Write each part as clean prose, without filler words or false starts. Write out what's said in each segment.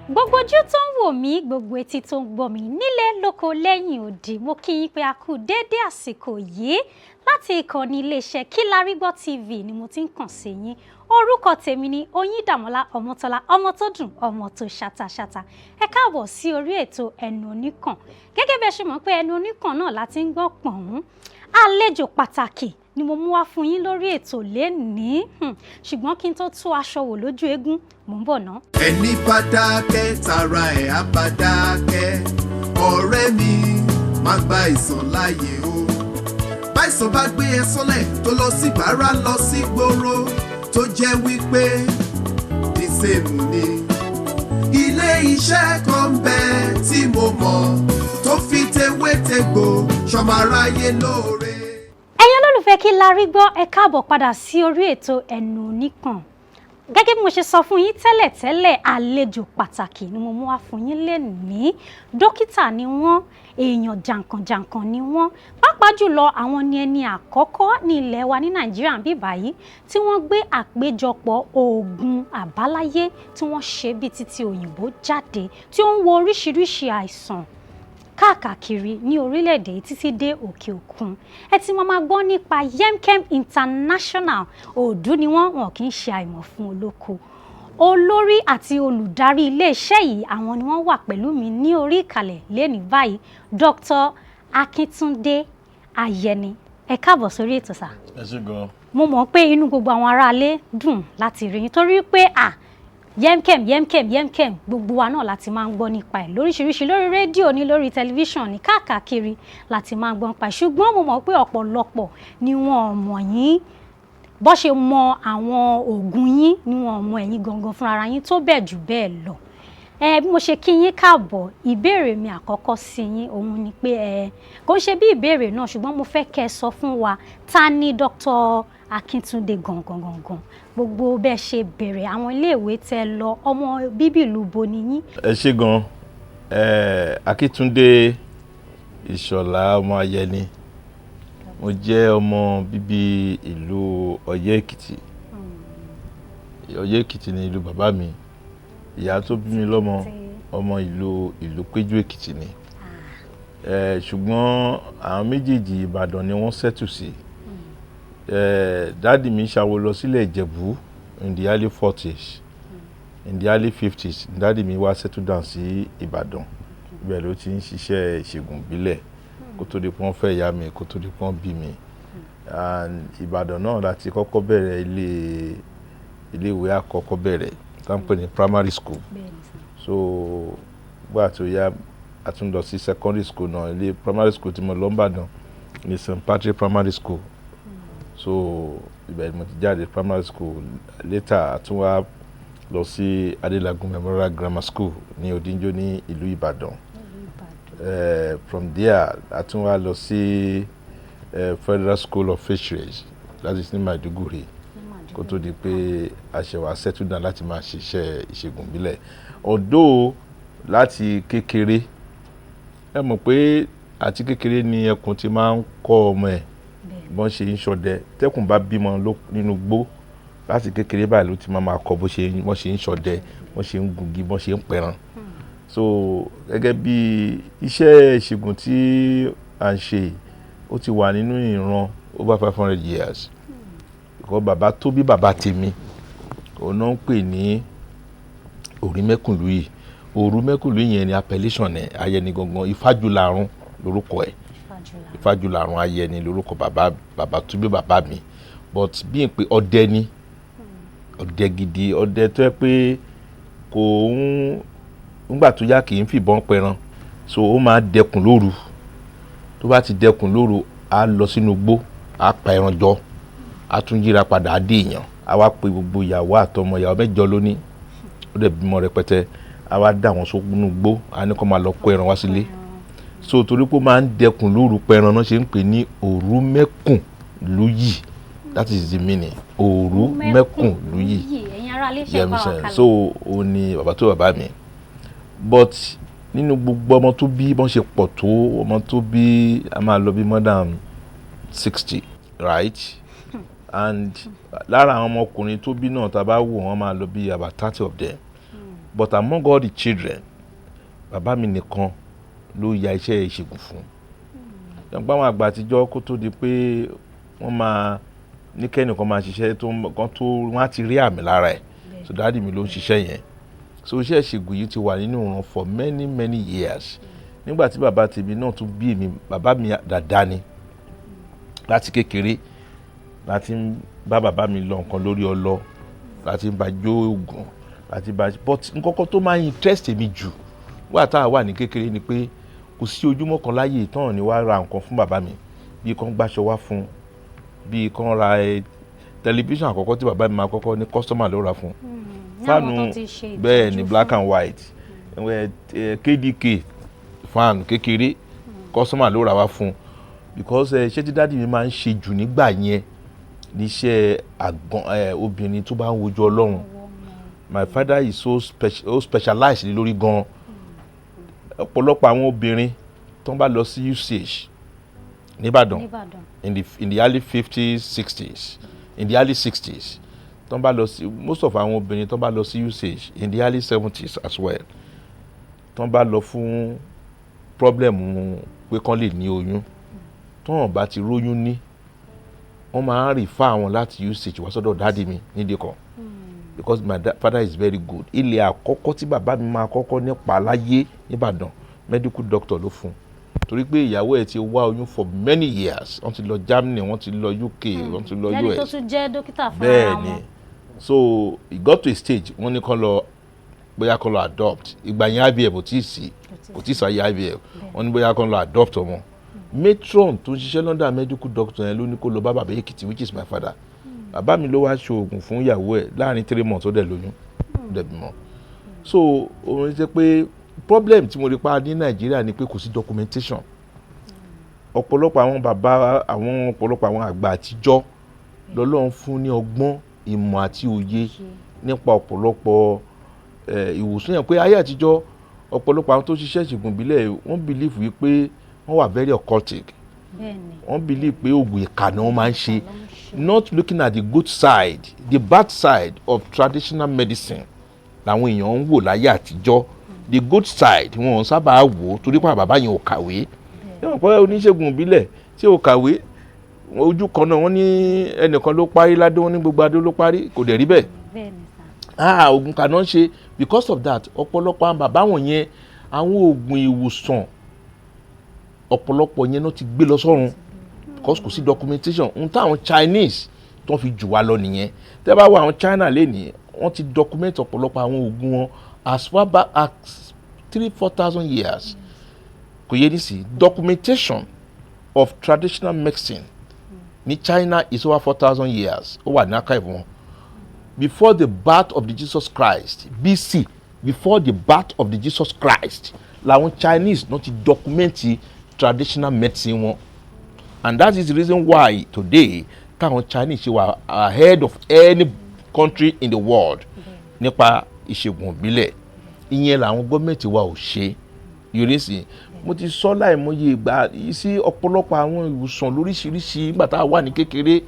Gbogbo ojú tó ń wò mí, gbogbo etí tó ń gbọ́ mi nílé lóko lẹ́yìn odi, mo kí yín pé a kú déédé àsìkò yìí láti ìkànnì iléeṣẹ́ Kilarigbo TV ni mo ti ń kàn sí yín. Orúkọ tèmi ni Oyindamola Ọmọtọ́lá, ọmọ tó dùn, ọmọ tó ṣàtàṣàtà. Ẹ káàbọ̀ sí orí ètò Ẹnu Oníkàn. Gẹ́gẹ́ bí ẹ ṣe mọ̀ pé Ẹnu Oníkàn náà láti ń gbọ́ pọ̀n. Àlejò pàtàkì ni mo mú wá fún yín lórí ètò lénìí. Ṣùgbọ́n kí n tó tú aṣọ wò lójú eégún, mò ń bọ̀ ná. Ẹni bá dákẹ́ tara ẹ̀ á bá dákẹ́. Ọ̀rẹ́ mi má gba ìsàn láàyè o. Báìsàn bá gbé ẹ sọ́lẹ̀ tó lọ sí bàárà lọ sí gbòòrò tó jẹ́ wípé ìsèmù ni. Ilé iṣẹ́ kan bẹ tí mo mọ̀ tó fi tewétegbò ṣọmọ aráyé lóore. Ẹ̀yin olólùfẹ́ Kilarigbo, ẹ káàbọ̀ padà sí orí ètò Ẹnu Oníkàn. Gẹ́gẹ́ bí mo ṣe sọ fún yín tẹ́lẹ̀tẹ́lẹ̀, àlejò pàtàkì ni mo mú wá fún yín lénìí. Dókítà ni wọ́n, èèyàn jàǹkànjàǹkàn ni wọ́n. Pàápàá jùlọ àwọn ni ẹni àkọ́kọ́ ní ilẹ̀ wa ní Nàìjíríà bí báyìí tí wọ́n gbé àpéjọpọ̀ oògùn àbáláyé tí wọ́n ṣe bí títí òyìnbó jáde tí ó ń wo oríṣiríṣi àìsàn káàkiri ní orílẹ̀-èdè títí dé òkè òkun. Ẹ ti máa gbọ́ nípa Yemkem International. Òdú ni wọ́n kì í ṣe àìmọ̀ fún olóko. Olórí àti olùdarí iléeṣẹ́ yìí, àwọn ni wọ́n wà pẹ̀lú mi ní orí ìkàlẹ̀ lénìí báyìí, Dr. Akíntúndé Ayẹni. Ẹ káàbọ̀ sórí ètò sà. Ẹ ṣé gan. Mo mọ̀ pé inú gbogbo àwọn aráalé dùn láti rí yín torí pé Yemkem gbogbo wa náà láti máa ń gbọ́ nípa ẹ̀ lóríṣiríṣi lórí rédíò ní lórí tẹlifíṣàn ní káàkiri láti máa ń gbọ́ nípa ẹ̀, ṣùgbọ́n mo mọ̀ pé ọ̀pọ̀lọpọ̀ ni wọn ò mọ̀ yín bó ṣe mọ àwọn oògùn yín ni wọn ò mọ ẹ̀yin gangan fúnra ara yín tó bẹ́ẹ̀ jù bẹ́ẹ̀ lọ. Bí mo ṣe kí yín káàbọ̀, ìbéèrè mi àkọ́kọ́ sí yín òun ni pé kò ń ṣe bí ìbéèrè náà ṣùgbọ́n mo fẹ́ kẹ́ ẹ sọ fún wa ta ni Dr. Akíntúndé gangan. Gbogbo bẹ́ẹ̀ ṣe bẹ̀rẹ̀ àwọn iléèwé tẹ́ lọ, ọmọ bíbí ìlú bo ni yín. Ẹ ṣé gan. Akíntúndé Ìṣọ̀lá ọmọ Ayẹni. Mo jẹ́ ọmọ bíbí ìlú Ọ̀yẹ́ Èkìtì. Ọ̀yẹ́ Èkìtì ni ìlú bàbá mi. Ìyá tó bí mi lọ́mọ ọmọ ìlú Péjú Èkìtì ni. Ṣùgbọ́n àwọn méjèèjì Ìbàdàn ni wọ́n settle sí. Dáàdì mi ṣàwó lọ sílẹ̀ Ìjẹ̀bú in the early 40s. In the early 50s, dáàdì mi wá settle down sí Ìbàdàn. Ibẹ̀ ló ti ń ṣiṣẹ́ ìṣègùn ìbílẹ̀ kó tó di pọ́n fẹ́ ìyá mi, kó tó di pọ́n bí mi. Ìbàdàn náà láti kọ́kọ́ bẹ̀rẹ̀ ilé-ìwé àkọ́kọ́ bẹ̀rẹ̀ tá ń pè ní primary school. So gbà tó yá a tún lọ sí secondary school náà, ilé primary school tí mo lọ Ìbàdàn ní St. Patrick Primary School. So ibẹ̀ mo ti jáde primary school. Later a tún wá lọ sí Adélagun Memorial Grammar School ní Odinjo ní ìlú Ìbàdàn. From there a tún wá lọ sí Federal School of Fisheries, that is ní Maiduguri, kó tó di pé a ṣe wá settle down láti máa ṣiṣẹ́ ìṣègùn ìbílẹ̀. Although láti kékeré, ẹ mọ̀ pé àti kékeré ni ẹkùn ti máa ń kọ́ ọmọ ẹ̀ bọ́n ṣe ń ṣọdẹ. Tẹ́kùn bá bímọ nínú gbó, láti kékeré báyìí ló ti máa kọ́ bọ́n ṣe ń ṣọdẹ, bọ́n ṣe ń gungi, bọ́n ṣe ń pẹran. So gẹ́gẹ́ bí iṣẹ́ ìṣègùn tí à ń ṣe, ó ti wà nínú ìran over 500 years. Ìkọ́ bàbá tó bí bàbá tèmi, òun náà ń pè ní Òrìmẹ́kùnlú yìí. Òrìmẹ́kùnlú yẹn ni appellation ẹ̀, Ayẹni gangan. Ifájúlarun lórúkọ ẹ̀. Ifájúlarun Ayẹni lórúkọ bàbá tó bí bàbá mi. But bí n pé ọdẹ ni, ọdẹ gidi, ọdẹ tó yẹ pé kò ńgbà tó yá kì í fìbọn pẹran. So ó máa dẹkùn lóru. Tó bá ti dẹkùn lóru, á lọ sínú igbó, á pa ẹran jọ, á tún yíra padà á dé èèyàn. Á wá pe gbogbo ìyàwó àtọmọ, ìyàwó 7 ló ní, ó dẹ̀ bímọ rẹpẹtẹ. Á wá dà wọ́n sínú igbó, á ní kó máa lọ kó ẹran wá sílé. So torí pé ó máa ń dẹkùn lóru pẹran náà ṣe ń pè ní Òrìmẹ́kùnlú yìí. That is the meaning. Òrìmẹ́kùnlú yìí. So ó ní bàbá tó bàbá mi. But nínú gbogbo ọmọ tó bí bọ́n ṣe pọ̀ tó, ọmọ tó bí a máa lọ bí more than 60, right? and lára àwọn ọmọkùnrin tó bí náà tá bá wò wọ́n máa lọ bí about 30 of them but among all the children bàbá mi nìkan ló ya iṣẹ́ ìṣègùn fún yàgbá àwọn àgbà àtijọ́ kó tó di pé wọ́n máa ní kẹ́nìkan máa ṣiṣẹ́ tó wọ́n á ti rí àmì lára ẹ̀ so dáàdì mi ló ń ṣiṣẹ́ yẹn so iṣẹ́ ìṣègùn yìí ti wà nínú ìran for many years nígbà tí bàbá tèmi náà tún bí mi bàbá mi dàda ni láti kékeré láti bá bàbá mi lọ nǹkan lórí ọlọ láti bá jó oògùn láti bá but nǹkan tó máa interest mi jù wà tá a wà ní kékeré ni pé kò sí ojúmọ́ kan láyé ìtàn ni wàá ra nǹkan fún bàbá mi bí kan gbàṣọ wá fún bí kan ra tẹlifíṣàn àkọ́kọ́ tí bàbá mi máa kọ́kọ́ ní kọ́sítọ́mà ló ra fún fáànù bẹ́ẹ̀ ni black and white KDK fáànù kékeré kọ́sítọ́mà ló ra wá fún because ṣé tí dáàdì mi máa ń ṣe jù nígbà yẹn níṣẹ́ àgbọn obìnrin tó bá ń wojú Ọlọ́run my father is so specialized lórí gan ọ̀pọ̀lọpọ̀ àwọn obìnrin tó ń bá lọ sí usage nìbàdàn in the early 50s 60s in the early 60s tó ń bá lọ sí most of àwọn obìnrin tó ń bá lọ sí usage in the early 70s as well tó ń bá lọ fún problem pé kán lè ní oyún tó ń bá ti róyún ní wọ́n máa ń refer àwọn láti usage wá sọ́dọ̀ dáàdì mi nídìí kan because my father is very good ilé àkọ́kọ́ tí bàbá mi máa kọ́kọ́ nípa láyé nìbàdàn medical doctor ló fún torí pé ìyàwó ẹ̀ ti wá oyún for many years wọ́n ti lọ Germany wọ́n ti lọ UK wọ́n ti lọ US lẹ́ni tó tún jẹ́ dókítà fún bẹ́ẹ̀ ara ni wọn. so it got to a stage wọ́n ní kán lọ bóyá kán lọ adopt ìgbà yẹn IVF kò tí ì sáyé IVF wọ́n ní bóyá kán lọ adopt ọmọ matron tó ń ṣiṣẹ́ London medical doctor yẹn ló ní kó lọ bá bàbá Èkìtì which is my father bàbá mi ló wá ṣe oògùn fún ìyàwó ẹ̀ láàrin 3 months ó dẹ̀ lóyún ó dẹ̀ bímọ so òun ṣe pé problem tí mo rí pa ní Nàìjíríà ni pé kò sí documentation ọ̀pọ̀lọpọ̀ àwọn bàbá àwọn ọ̀pọ̀lọpọ̀ àwọn àgbà àtijọ́ lọ́lọ́run fún ní ọgbọ́n ìmọ̀ àti òye nípa ọ̀pọ̀lọpọ̀ ìwòsàn yẹn pé ayé àtijọ́ ọ̀pọ̀lọpọ̀ àwọn tó ṣiṣẹ́ ìṣègùn ìbílẹ̀ wọ́n believe wípé wọ́n wà very occultic wọ́n believe pé oògùn ìkà ni wọ́n máa ń ṣe not looking at the good side the bad side of traditional medicine làwọn èèyàn ń wò láyé àtijọ́ the good side wọn ò sábà wò ó torí pé bàbá yẹn ò kàwé yẹ́n pé oníṣègùn ìbílẹ̀ tí ò kàwé ojú kan náà wọ́n ní ẹnìkan ló parí ládé wọ́n ní gbogbo adé ló parí kò dẹ̀ rí bẹ́ẹ̀ oògùn kan náà ṣe because of that ọ̀pọ̀lọpọ̀ àwọn bàbá wọn yẹn àwọn oògùn ìwòsàn ọ̀pọ̀lọpọ̀ yẹn náà ti gbé lọ sọ́run because kò sí documentation ohun táwọn Chinese tó fi jù wá lọ nìyẹn tẹ́ bá wọ àwọn China lẹ́nìí wọ́n ti document ọ̀pọ̀lọpọ̀ àwọn oògùn wọn as far back as 3,000-4,000 years kò yé ní sí documentation of traditional medicine ní China is over 4,000 years ó wà ní archive wọn before the birth of the Jesus Christ BC before the birth of the Jesus Christ làwọn Chinese náà ti document traditional medicine wọn and that is the reason why today táwọn Chinese ṣe wà ahead of any country in the world nípa ìṣègùn ìbílẹ̀ ìyẹn làwọn gọ́ọ̀mẹ̀ntì wa ò ṣe yorùbá sí mo ti sọ láìmọye ìgbà sí ọ̀pọ̀lọpọ̀ àwọn ìwòsàn lóríṣiríṣi nígbà tá a wà ní kékeré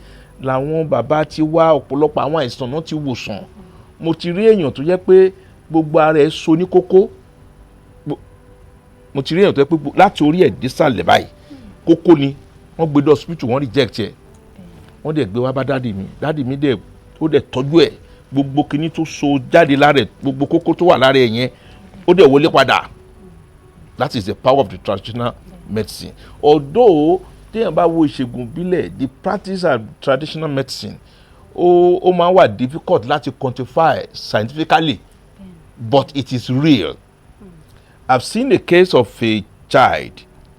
làwọn bàbá ti wá ọ̀pọ̀lọpọ̀ àwọn àìsàn náà ti wòsàn mo ti rí èèyàn tó yẹ pé gbogbo ara ẹ̀ so ní kókó mo ti rí èèyàn tó yẹ pé láti orí ẹ̀ désàlẹ̀ báyìí kókó ni wọ́n gbé dé hospital wọ́n reject ẹ̀ wọ́n dẹ̀ gbé wá bá dáàdì mi dẹ̀ ó dẹ̀ tọ́jú ẹ̀ gbogbo kinní tó so jáde lára ẹ̀ gbogbo kókó tó wà lára ẹ̀ yẹn ó dẹ̀ wọlé padà. That is the power of the traditional medicine. Although téèyàn bá wo ìṣègùn ìbílẹ̀ the practice of traditional medicine ó máa wà difficult láti quantify scientifically but it is real. I've seen a case of a child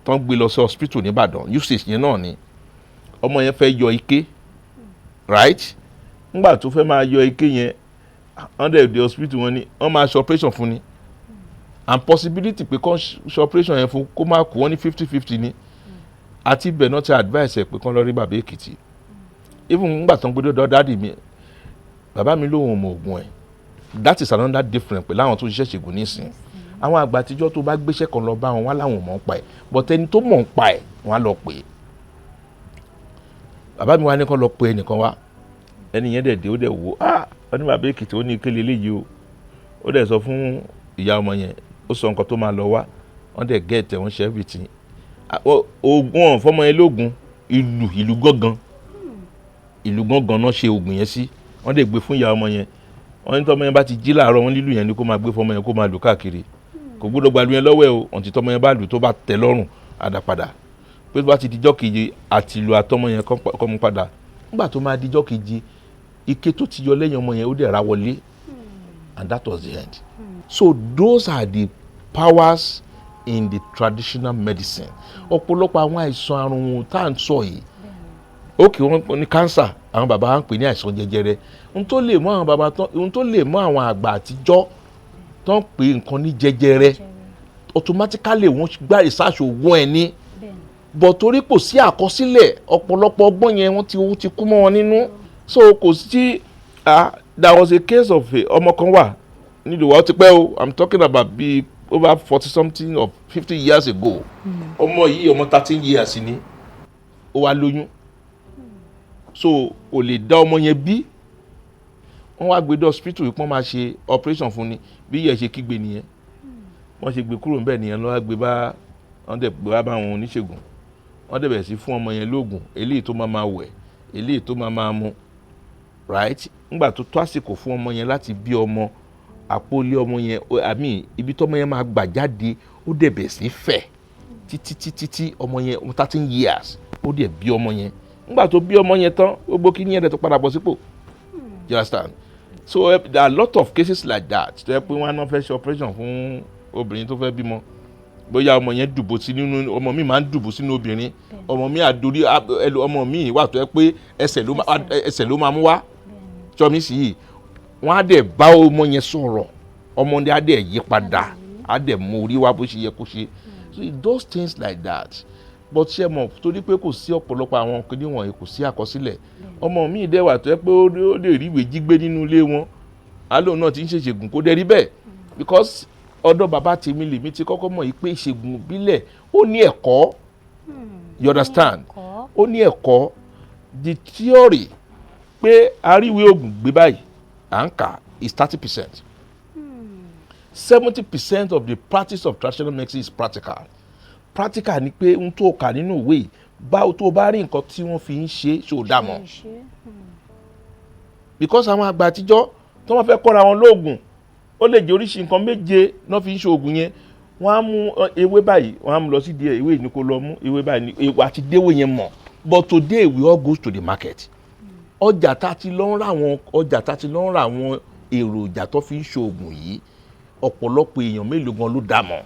tó ń gbé lọ sí hospital ní Ìbàdàn usage yẹn náà ni ọmọ yẹn fẹ́ yọ ike right nígbà tó fẹ́ máa yọ ike yẹn under the hospital wọn ni wọ́n máa ṣe operation fún ni and possibility pé kán ṣe operation yẹn fún kó máa kú wọ́n ní 50-50 ni àti ibẹ̀ náà ti advice ẹ̀ pé kán lọ rí bàbá Èkìtì even nígbà tó ń gbé dọ́dọ́ dáàdì mi bàbá mi lóhùn ọmọ ògùn ẹ̀ that is another different pẹ̀lú àwọn tó ṣiṣẹ́ ṣègùn nísìn àwọn àgbà àtijọ́ tó bá gbéṣẹ́ kan lọ bá wọn wá láwọn mọ̀ ń pa ẹ̀ but ẹni tó mọ̀ ń pa ẹ̀ wọ́n á lọ pè é bàbá mi wá ní kán lọ pe ẹnìkan wá ẹni yẹn dẹ̀ dé ó dẹ̀ wò ó ní bàbá Èkìtì ó ní ìkéle léyìí o ó dẹ̀ sọ fún ìyá ọmọ yẹn ó sọ nǹkan tó máa lọ wá wọ́n dẹ̀ gẹ̀ẹ́tẹ̀ wọ́n ṣe everything oògùn ọ̀hún fọmọ yẹn lóògùn ìlú gángan náà ṣe oògùn yẹn sí wọ́n dẹ̀ gbé fún ìyá ọmọ yẹn wọ́n ní tọ́mọ yẹn bá ti jí láàárọ̀ wọ́n lílù yẹn ni kó máa gbé fọmọ yẹn kó máa lù káàkiri kò gbọ́dọ̀ gbàlú yẹn lọ́wọ́ ẹ̀ o ọ̀ntì tọ́mọ yẹn bá lù tó bá tẹ́ lọ́rùn àdàpadà pé tó bá ti dijọ́ kejì àtìlù àtọmọ yẹn kọ́ mú padà nígbà tó máa dijọ́ kejì ike tó ti yọ lẹ́yìn ọmọ yẹn ó dẹ̀ ra wọlé and that was the end. So those are the powers in the traditional medicine. Ọ̀pọ̀lọpọ̀ àwọn àìsàn àrùn tá à ń sọ yìí ókè wọn ní cancer àwọn bàbá wa ń pè ní àìsàn jẹjẹrẹ ohun tó lè mú àwọn bàbá tán ohun tó lè mú àwọn àgbà àtijọ́ tán pè nǹkan ní jẹjẹrẹ automatically wọ́n gbá research ògùn ẹ̀ ní but torí kò sí àkọsílẹ̀ ọ̀pọ̀lọpọ̀ ọgbọ́n yẹn wọ́n ti kú mọ́ wọn nínú so kò sí there was a case of ọmọ kan wà nílùú wa ó ti pẹ́ o I'm talking about bíi over 40 something or 50 years ago ọmọ yìí ọmọ 13 years ni ó wá lóyún so kò lè dá ọmọ yẹn bí wọ́n wá gbé dé hospital yìí pọ́n máa ṣe operation fún ni bí yẹ ṣe kígbe nìyẹn wọ́n ṣe gbé kúrò níbẹ̀ nìyẹn lọ́wọ́ gbé bá wọ́n dẹ̀ gbé wá bá àwọn oníṣègùn wọ́n dẹ̀ bẹ̀rẹ̀ sí fún ọmọ yẹn lóògùn eléyìí tó máa wẹ̀ eléyìí tó máa mu right ńgbà tó tó àsìkò fún ọmọ yẹn láti bí ọmọ àpòlé ọmọ yẹn àmì ibi tọ́mọ yẹn máa gbà jáde ó dẹ̀ bẹ̀rẹ̀ sí fẹ̀ títí ọmọ yẹn 13 years ó dẹ̀ bí ọmọ yẹn ńgbà tó bí ọmọ yẹn tán gbogbo kí ni yẹn dẹ̀ tó padà bọ̀ sípò you understand so there are a lot of cases like that tó yẹ pé wọ́n á náà fẹ́ ṣe operation fún obìnrin tó fẹ́ bímọ bóyá ọmọ yẹn dùbò sí nínú ọmọ mi máa ń dùbò sínú obìnrin ọmọ mi àdórí ọmọ mi wà tó yẹ pé ẹsẹ̀ ló máa mú wá tọ́mí sí yìí wọ́n á dẹ̀ bá ọmọ yẹn sọ̀rọ̀ ọmọdé á dẹ̀ yí padà á dẹ̀ mú orí wá bó ṣe yẹ kó ṣe so it does things like that but ṣe mọ̀ torí pé kò sí ọ̀pọ̀lọpọ̀ àwọn kìnní wọ̀nyí kò sí àkọsílẹ̀ ọmọ mi dẹ̀ wà tó yẹ pé ó lè rí ìwé jí gbé nínú ilé wọn àlọ́ náà ti ń ṣèṣègùn kó dẹ̀ rí bẹ́ẹ̀ because ọ̀dọ̀ bàbá tèmi lèmi ti kọ́kọ́ mọ̀ yìí pé ìṣègùn ìbílẹ̀ ó ní ẹ̀kọ́ you understand ó ní ẹ̀kọ́ the theory pé àríwé ògùn gbé báyìí à ń kà is 30%. 70% of the practice of traditional medicine is practical. Practical ni pé n tó kà nínú ìwé báwo tó bá rí nǹkan tí wọ́n fi ń ṣe ṣó dá mọ̀ because àwọn àgbà àtijọ́ tó wọ́n fẹ́ kọ́ra wọn lóògùn ó lè jẹ́ oríṣi nǹkan méje náà fi ń ṣe oògùn yẹn wọ́n á mú ewé báyìí wọ́n á mú lọ sí díẹ̀ ewé ní kó lọ mú ewé báyìí ní ewu àti déwé yẹn mọ̀ but today we all go to the market ọjà tá ti lọ ń ra àwọn èròjà tó fi ń ṣe oògùn yìí ọ̀pọ̀lọpọ̀ èèyàn mélòó gan ló dá mọ̀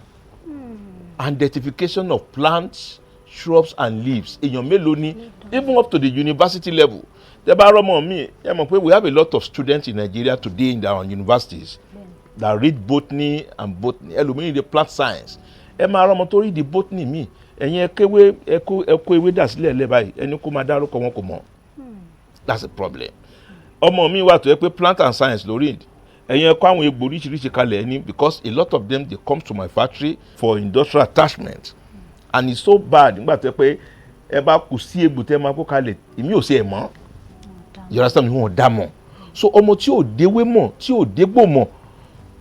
identification of plants shrubs and leaves èèyàn mélòó ni even up to the university level tẹ́ bá rọ́mọ mi ẹ mọ̀ pé we have a lot of students in Nigeria today in our universities that read botany and botany ẹlòmíràn dey plant science ẹ máa rọ́mọ tó read the botany mi ẹ̀yin ẹ kó ewé dà sílẹ̀ lẹ́ báyìí ẹni kó máa dárúkọ wọn kò mọ̀ that's a problem ọmọ mi wà tó yẹ pé plant and science ló read ẹ̀yin ẹ kó àwọn egbò oríṣiríṣi kalẹ̀ ẹni because a lot of them dey come to my factory for industrial attachment and it's so bad nígbà tó yẹ pé ẹ bá kù sí egbò tẹ́ máa kó kalẹ̀ èmi ò sí ẹ̀ mọ́ you understand mi wọn dá mọ̀ so ọmọ tí ò déwé mọ̀ tí ò dégbò mọ̀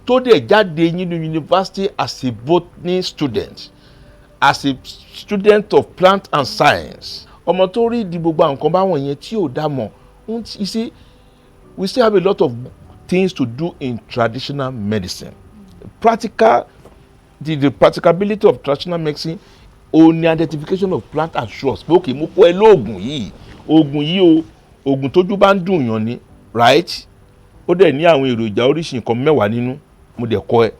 tó dẹ̀ jáde nínú university as a botany student as a student of plant and science ọmọ tó rí di gbogbo àwọn nǹkan báwọn yẹn tí ò dá mọ̀ you see we still have a lot of things to do in traditional medicine the practicability of traditional medicine only identification of plant and shrubs pé òkè mo kọ́ ẹ lóògùn yìí o oògùn tójú bá ń dùn yàn ni right ó dẹ̀ ní àwọn èròjà oríṣi nǹkan mẹ́wàá nínú mo dẹ̀ kọ́ ẹ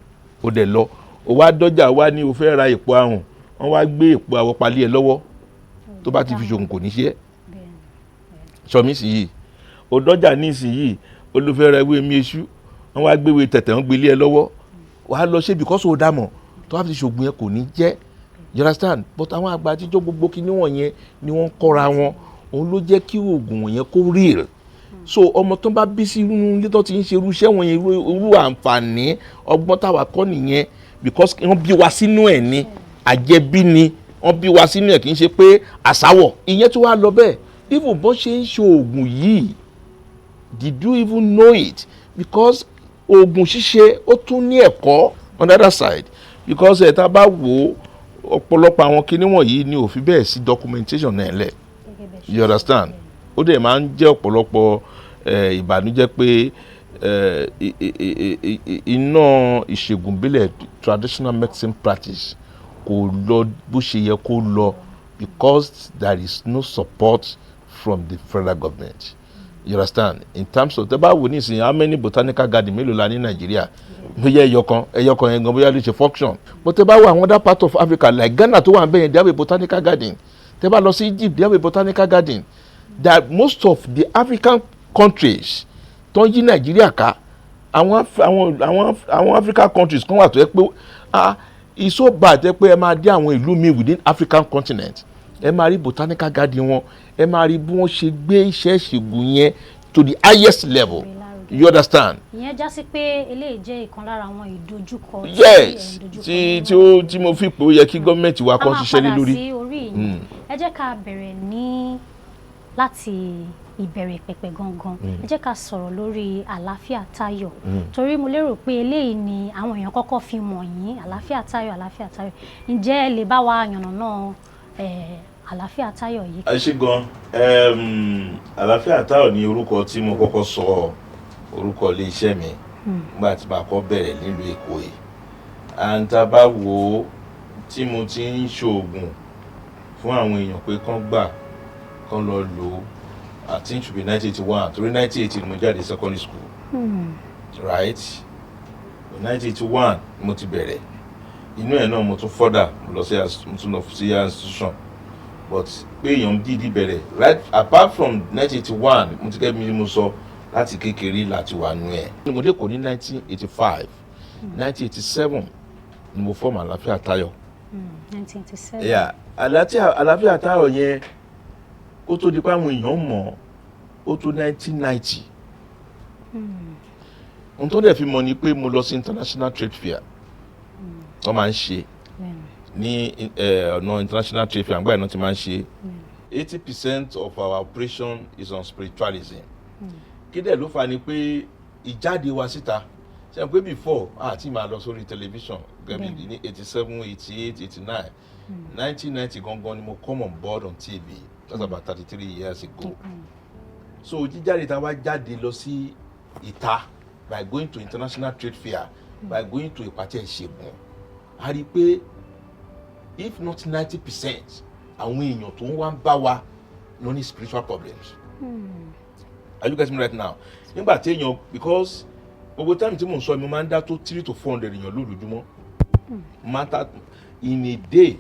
ó dẹ̀ lọ ó wá dọ́jà wá ní o fẹ́ ra èpo àrùn wọ́n wá gbé èpo àwọ̀ palí ẹ lọ́wọ́ tó bá ti fi ṣògùn kò ní ṣe é sọmí sí yìí ó dọ́jà ní ìsinyìí ó ló fẹ́ ra ewé mi eṣú wọ́n wá gbéwé tẹ̀tẹ̀ wọ́n gbélé ẹ lọ́wọ́ wàá lọ ṣe because ó dàmọ̀ tó bá fi ṣògùn yẹn kò ní jẹ́ you understand but àwọn àgbà àtijọ́ gbogbo kí níwọ̀n yẹn ni wọ́n kọ́ra wọn òun ló jẹ́ kí oògùn yẹn kó real so ọmọ tó bá bí sí inú ilé tó ti ń ṣe irú iṣẹ́ wọn yẹn irú àǹfààní ọgbọ́n táwa kọ́ nìyẹn because wọ́n bí wa sínú ẹ̀ ni àjẹbí ni wọ́n bí wa sínú ẹ̀ kì í ṣe pé àsáwọ̀ ìyẹn tó wá lọ bẹ́ẹ̀ even bó ṣe ń ṣe oògùn yìí did you even know it? Because oògùn ṣíṣe ó tún ní ẹ̀kọ́ on the other side, because tá bá wò ọ̀pọ̀lọpọ̀ àwọn kinní wọ̀nyí ni ò fi bẹ́ẹ̀ sí documentation náà lẹ̀, you understand? Ó dẹ̀ máa ń jẹ́ ọ̀pọ̀lọpọ̀ ìbànújẹ́ pé iná ìṣègùn ìbílẹ̀ traditional medicine practice kò lọ bó ṣe yẹ kó lọ because there is no support from the federal government. You understand? In terms of, tẹ́ bá wò nísìnyí, how many botanical garden mélòó la ní Nàìjíríà? Bóyá ẹyọkan yẹn gan bóyá ló ṣe function. But tẹ́ bá wò àwọn other part of Africa like Ghana tó wà níbẹ̀ yẹn, they have a botanical garden. Tẹ́ bá lọ sí Egypt, they have a botanical garden. That most of the African countries tó ń yí Nàìjíríà ká, àwọn African countries kan wà tó yẹ pé it's so bad ẹ pé ẹ máa dé àwọn ìlú mi within African continent, ẹ máa rí botanical garden wọn, ẹ máa rí bí wọ́n ṣe gbé iṣẹ́ ìṣègùn yẹn to the highest level. You understand? Ìyẹn já sí pé eléyìí jẹ́ ìkan lára àwọn ìdojúkọ. Yes, tí mo fi pé ó yẹ kí gọ́ọ̀mẹ̀ntì wa kan ṣiṣẹ́ lé lórí. Ká máa padà sí orí yìí. Ẹ jẹ́ ká bẹ̀rẹ̀ ní láti ìbẹ̀rẹ̀ pẹ̀pẹ̀ gangan. Ẹ jẹ́ ká sọ̀rọ̀ lórí àlàáfíà Táyọ̀. Torí mo lérò pé eléyìí ni àwọn èèyàn kọ́kọ́ fi mọ̀ yín, àlàáfíà Táyọ̀, àlàáfíà Táyọ̀. Ǹjẹ́ ẹ lè bá wa yànnàná àlàáfíà Táyọ̀ yìí? Ẹ ṣé gan. Àlàáfíà Táyọ̀ ni orúkọ tí mo kọ́kọ́ sọ orúkọ ilé iṣẹ́ mi nígbà tí màá kọ́ bẹ̀rẹ̀ nílùú Èkó yìí. And tá bá wo tí mo ti ń ṣoògùn fún àwọn èèyàn pé kán gbà kán lọ lò ó, I think it should be 1981 torí 1980 ni mo jáde secondary school, right? 1981 mo ti bẹ̀rẹ̀, inú ẹ̀ náà mo tún further mo tún lọ sí institution, but pé èèyàn dídí bẹ̀rẹ̀ right apart from 1981 mo ti kẹ́ mi mo sọ láti kékeré láti wà nú ẹ̀. Mo dé kò ní 1985, 1987 ni mo form àlàáfíà Táyọ̀. 1987. Yeah, àlàáfíà Táyọ̀ yẹn ó tó di pé àwọn èèyàn mọ̀ ó tó 1990. Ohun tó dẹ̀ fi mọ̀ ni pé mo lọ sí international trade fair wọ́n máa ń ṣe ní ọ̀nà international trade fair àgbà ìná ti máa ń ṣe. 80% of our operation is on spiritualism. Kí dẹ̀ ló fà ni pé ìjáde wa síta ṣe pé before àti máa lọ sórí television gẹ́gẹ́ ní 87, 88, 89, 1990 gangan ni mo come on board on TV. That's about 33 years ago. So jíjáde tá wá jáde lọ sí ìta by going to international trade fair, by going to ìpàtẹ ìṣègùn, a rí pé if not 90% àwọn èèyàn tó ń wá ń bá wa ló ní spiritual problems. Are you getting me right now? Nígbà tí èèyàn, because gbogbo time tí mò ń sọ mi máa ń dá tó 300 to 400 èèyàn lójoojúmọ́. Máa ta in a day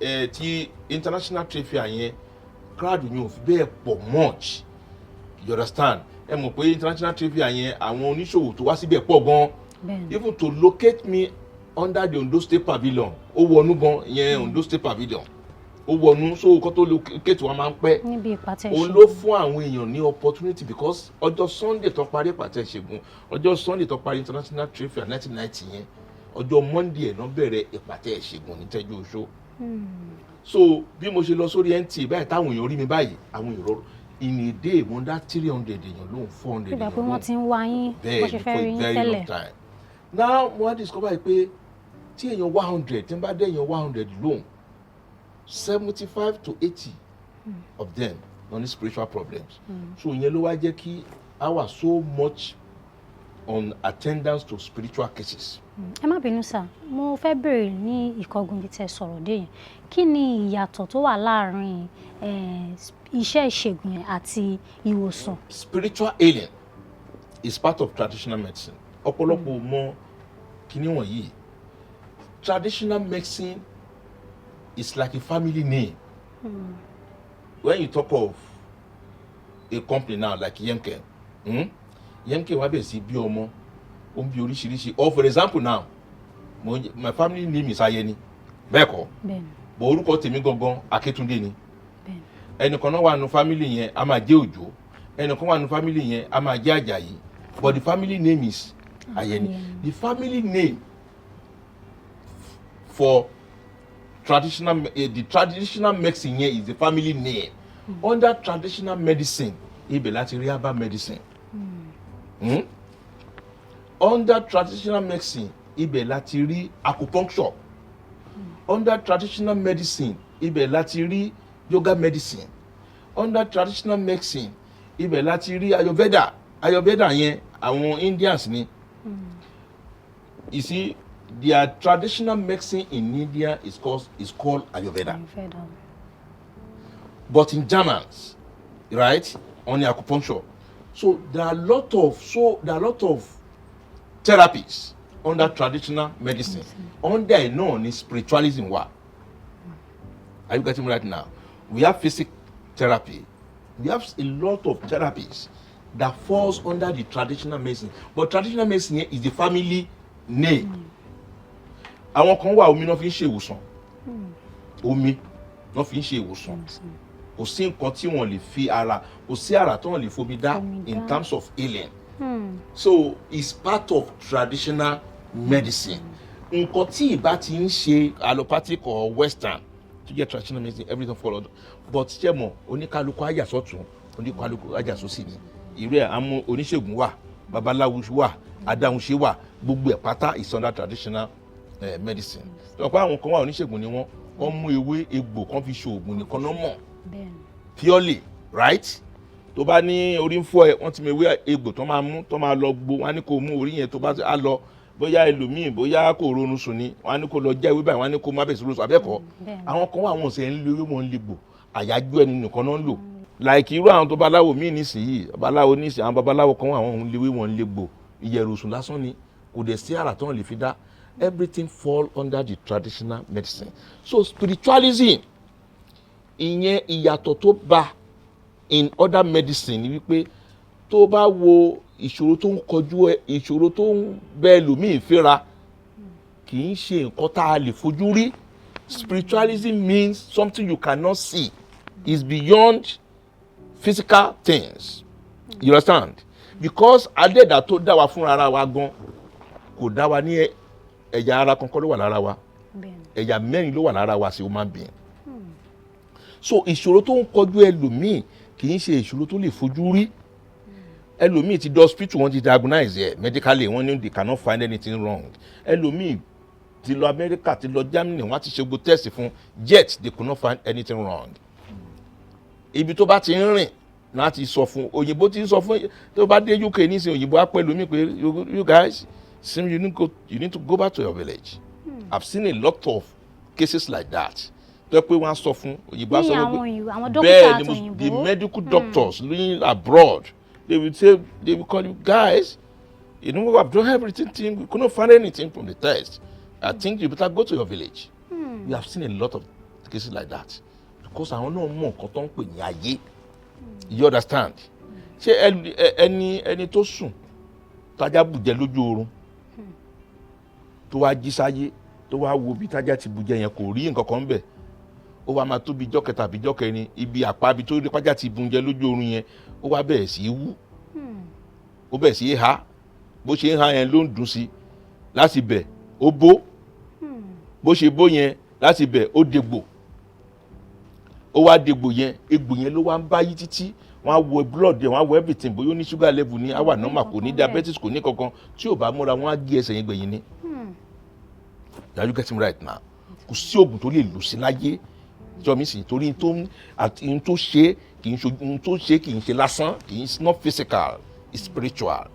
tí international trade fair yẹn crowd yẹn ò fi bẹ́ẹ̀ pọ̀ much. You understand? Ẹ mọ̀ pé international trade fair yẹn àwọn oníṣòwò tó wá síbẹ̀ pọ̀ gan. Even to locate me under the Ondo State Pavilion, ó wọnú gan yẹn Ondo State Pavilion. Ó wọnú, so kó tó locate wa máa ń pẹ́. Níbi ìpàtẹ ìṣègùn. Ó ló fún àwọn èèyàn ní opportunity because ọjọ́ Sunday tó parí ìpàtẹ ìṣègùn, ọjọ́ Sunday tó parí international trade fair 1990 yẹn, ọjọ́ Monday ẹ̀ náà bẹ̀rẹ̀ ìpàtẹ ìṣègùn ní Tẹ́jú Oṣó. So bí mo ṣe lọ sórí NTA báyìí táwọn èèyàn rí mi báyìí, àwọn èrò in a day wọ́n dá 300 èèyàn lóhùn 400 èèyàn lóhùn. Ìgbà pé wọ́n ti ń wá yín bó ṣe fẹ́ rí yín tẹ́lẹ̀. Now mo wá discover pé tí èèyàn 100 tí n bá dé èèyàn 100 lóhùn 75 to 80 of them no ní spiritual problems. So ìyẹn ló wá jẹ́ kí I was so much on attendance to spiritual cases. Ẹ má bínú sá, mo fẹ́ bèrè ní ìkọgùn bí tẹ́ sọ̀rọ̀ dé yẹn. Kí ni ìyàtọ̀ tó wà láàárín iṣẹ́ ìṣègùn àti ìwòsàn? Spiritual healing is part of traditional medicine. Ọ̀pọ̀lọpọ̀ mọ̀ kíní wọ̀nyí. Traditional medicine is like a family name. When you talk of a company now like Yemkem, Yemkem wá bẹ̀ sí bí ọmọ, ó ń bí oríṣiríṣi. Or for example now, my family name is Ayeni. Bẹ́ẹ̀ kọ́. Bọ̀ orúkọ tèmi gangan Akíntúndé ni. Ẹnìkan náà wà nínú family yẹn a máa jẹ́ Òjó. Ẹnìkan wà nínú family yẹn a máa jẹ́ Àjàyí. But the family name is Ayeni. The family name for the traditional medicine here is the family name. Under traditional medicine, ibẹ̀ láti rí herbal medicine. Under traditional medicine ibẹ̀ láti rí acupuncture. Under traditional medicine ibẹ̀ láti rí yoga medicine. Under traditional medicine ibẹ̀ láti rí ayurveda yẹn àwọn Indians ni. You see, their traditional medicine in India is called ayurveda. But in Germans, right, on the acupuncture. So there are a lot of therapies under traditional medicine. Under known is spiritualism. Are you getting me right now? We have physical therapy. We have a lot of therapies that falls under the traditional medicine. But traditional medicine here is the family name. Àwọn kan wà omi náà fi ń ṣe ìwòsàn. Omi náà fi ń ṣe ìwòsàn. Kò sí nǹkan tí wọ́n lè fi ara, kò sí àrà tí wọ́n lè fomi dá in terms of healing. So it's part of traditional medicine. Nǹkan tí ìbá ti ń ṣe allopathic or western to get traditional medicine, everything followed. But ṣé mọ̀ oníkálukú àyà sọ́tún, oníkálukú àyà sósì ni. Irú ẹ̀ àmú oníṣègùn wà, babaláwo wà, adáhunṣe wà, gbogbo ẹ̀ pátá is under traditional medicine. Ọ̀pọ̀ àwọn kan wà oníṣègùn ni wọ́n mú ewé egbò kan fi ṣe oògùn nìkan náà mọ̀. Purely, right? Tó bá ní orí ń fọ́ ẹ, wọ́n ti mú ewé egbò tó máa mú tó máa lọ gbó, wọ́n á ní kó mú orí yẹn tó bá á lọ bóyá ẹlòmíì bóyá kò ronú sùn ni, wọ́n á ní kó lọ jẹ́ ewé báyìí, wọ́n á ní kó má bẹ̀ sí ronú sùn abẹ́kọ̀ọ́. Àwọn kan wà wọ́n sì ń lo ewé wọn lè gbò, àyájọ́ ẹnu nìkan náà ń lò. Like irú àwọn tó babaláwo míì nísìnyí, babaláwo nísìnyí, àwọn babaláwo kan wà wọ́n lè ewé wọn lè gbò, ìyẹ̀rùsùn lásán ni, kò dẹ̀ sí àrà tó ń lè fi dá. Everything fall under the traditional medicine. So spiritualism, ìyẹn ìyàtọ̀ tó bá in other medicine ni wípé tó bá wo ìṣòro tó ń kojú ẹ, ìṣòro tó ń bẹ ẹlòmíì fẹ́ra, kì í ṣe nǹkan tá a lè fojú rí. Spiritualism means something you cannot see, is beyond physical things. You understand? Because adẹ́dà tó dá wa fúnra ara wa gan kò dá wa ní ẹ̀yà ara kankan ló wà lára wa, ẹ̀yà mẹ́rin ló wà lára wa sí human being. So ìṣòro tó ń kojú ẹlòmíì kì í ṣe ìṣòro tó lè fojú rí. Ẹlòmíì ti dé hospital, wọ́n ti diagnose ẹ̀ medically, wọ́n ní they cannot find anything wrong. Ẹlòmíì ti lọ America, ti lọ Germany, wọ́n ti ṣe gbogbo test fún, yet they could not find anything wrong. Ibi tó bá ti ń rìn náà ti sọ fún, òyìnbó ti sọ fún, tó bá dé UK nísìnyí òyìnbó á pẹ̀lú mi pé you guys seem you need to go back to your village. I've seen a lot of cases like that. Tó pé wọ́n á sọ fún òyìnbó á sọ fún bẹ́ẹ̀ ni the medical doctors living abroad, they will call you guys, you know, we have done everything, we couldn't find anything from the test. I think you better go to your village. We have seen a lot of cases like that because àwọn náà mọ̀ nǹkan tó ń pè ní ayé. You understand? Ṣé ẹni tó sùn tájá bùjẹ lójú oorun tó wá jí sáyé tó wá wo bí tájá ti bùjẹ yẹn kò rí nǹkan kan bẹ̀, ó wá máa tó bí ijọ́ kẹta bí ijọ́ kẹrin, ibi àpá ibi tó rí tájá ti bùjẹ lójú oorun yẹn ó wá bẹ̀rẹ̀ sí í wú, ó bẹ̀rẹ̀ sí í há, bó ṣe ń há yẹn ló ń dùn sí, láti bẹ̀ ó bó, bó ṣe bó yẹn láti bẹ̀ ó dégbò, ó wá dégbò yẹn, egbò yẹn ló wá ń bá yí títí, wọ́n á wo blood yẹn, wọ́n á wo everything, bóyá ó ní sugar level ní, á wà normal, kò ní diabetes, kò ní kankan, tí ò bá múra wọ́n á gé ẹsẹ̀ yẹn gbẹ̀yìn ni. Are you getting right now? Kò sí oògùn tó lè lò sí láyé jọmí sí, torí n tó ṣe kì í ṣe lásán, it's not physical, it's spiritual.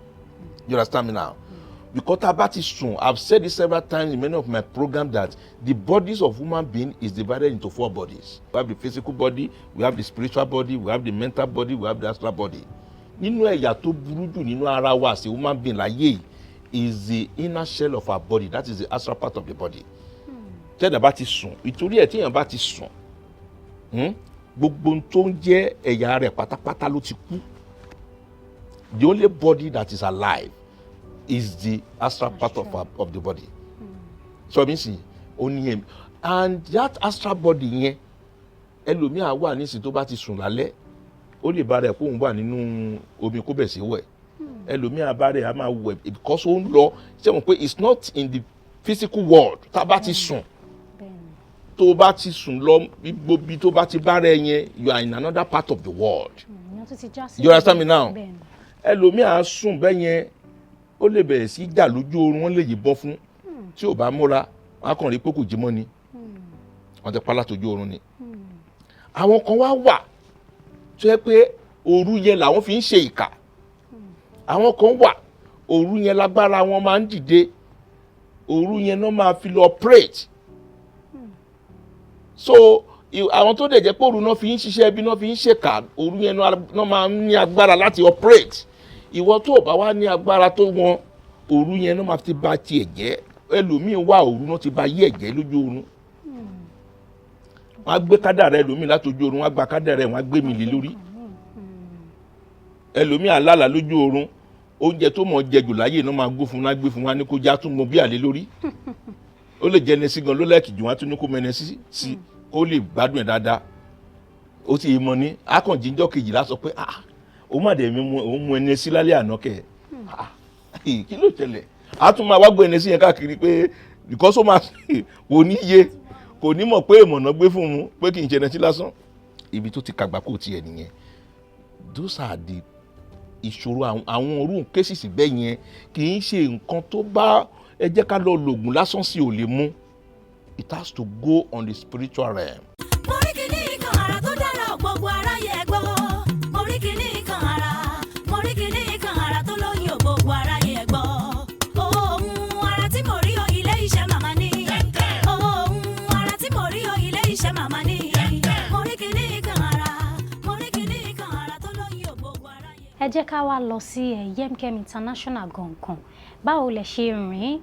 You understand me now? Because tá a bá ti sùn, I've said this several times in many of my programs that the bodies of human being is divided into 4 bodies. We have the physical body, we have the spiritual body, we have the mental body, we have the astral body. Nínú ẹ̀yà tó burú jù nínú ara wa as a human being láyé is the inner shell of our body, that is the astral part of the body. Tẹ́lẹ̀ bá ti sùn, ìtorí ẹ̀ tí èèyàn bá ti sùn, gbogbo tó ń jẹ́ ẹ̀yà rẹ̀ pátápátá ló ti kú. The only body that is alive is the astral part of the body. So means only him. And that astral body yẹn, ẹlòmíà wà nísìnyí tó bá ti sùn lálẹ́, ó lè bá rẹ̀ kó ń wà nínú omi kó bẹ̀ sí wẹ̀. Ẹlòmíà bá rẹ̀ á máa wẹ̀ because ó ń lọ, ṣé mo pé it's not in the physical world. Tá bá ti sùn, tó bá ti sùn lọ bí tó bá ti bá rẹ̀ yẹn, you are in another part of the world. You understand me now? ẹlòmíì á sùn bẹ́ẹ̀ yẹn ó lè bẹ̀rẹ̀ sí jà lójú oorun wọ́n lè yìnbọn fún tí ò bá múra wọ́n á kàn rí pé kò jí mọ́ ni wọ́n ti pa látọjú oorun ni. àwọn kan wá wà tó yẹ pé òru yẹn làwọn fi ń ṣe ìkà àwọn kan wà òru yẹn lágbára wọn máa ń dìde òru yẹn náà máa fi lọ operate so àwọn tó dẹ̀ jẹ́ pé òru náà fi ń ṣiṣẹ́ bí náà fi ń ṣèkà òru yẹn náà máa ń ní agbára láti operate ìwọ tó o bá wá ní agbára tó wọn òru yẹn náà máa ti bà tiẹ̀ jẹ́ ẹlòmíín wà òru náà ti bà yí ẹ̀jẹ̀ lójú oorun wọ́n á gbé kádàrá ẹlòmíín látọjú oorun wọ́n á gba kádàrá ẹ̀ wọ́n á gbé mi lé lórí ẹlòmíín àlálà lójú oorun oúnjẹ tó mọ̀ jẹ jù láyé náà máa gbé fún wa ní kó já tún mọ bí àlè lórí ó lè jẹ ẹnẹsí gan ló lẹ́ẹ̀kì jù wọ́n á tún ní kó mọ ẹnẹsí sí kó lè gbádùn ẹ̀ dáadáa ó ti mọ ní akànjíjọ́ kejìlá sọ pé ó má dẹ̀ òun mú ẹnẹsí lálẹ́ àná kẹ̀ kí ló tẹ̀lẹ̀ á tún máa wá gbé ẹnẹsí yẹn káàkiri pé because ó máa kò ní yé kò ní mọ̀ pé ìmọ̀nà gbé fún un pé kì í ṣe ẹnẹsí lásán ibi tó ti kàgbá kò tiẹ̀ nìyẹn those are the ìṣòro àwọn orú kéṣìṣì bẹ́ẹ̀ yẹn kì í ṣe nǹkan tó bá ẹ jẹ́ ká lọ lògùn lásán sí ò lè mú it has to go on the spiritual realm. Moríkìní kan ara tó dára gbogbo aráyé gbọ́. Moríkìní kan ara tó lóyún gbogbo aráyé gbọ́. Ohun ara tí mo rí o ilé iṣẹ́ màmá ní. Ohun ara tí mo rí o ilé iṣẹ́ màmá ní. Moríkìní kan ara tó lóyún gbogbo aráyé. ẹ jẹ́ ká wá lọ sí Yemkem International gangan báwo lẹ ṣe rìn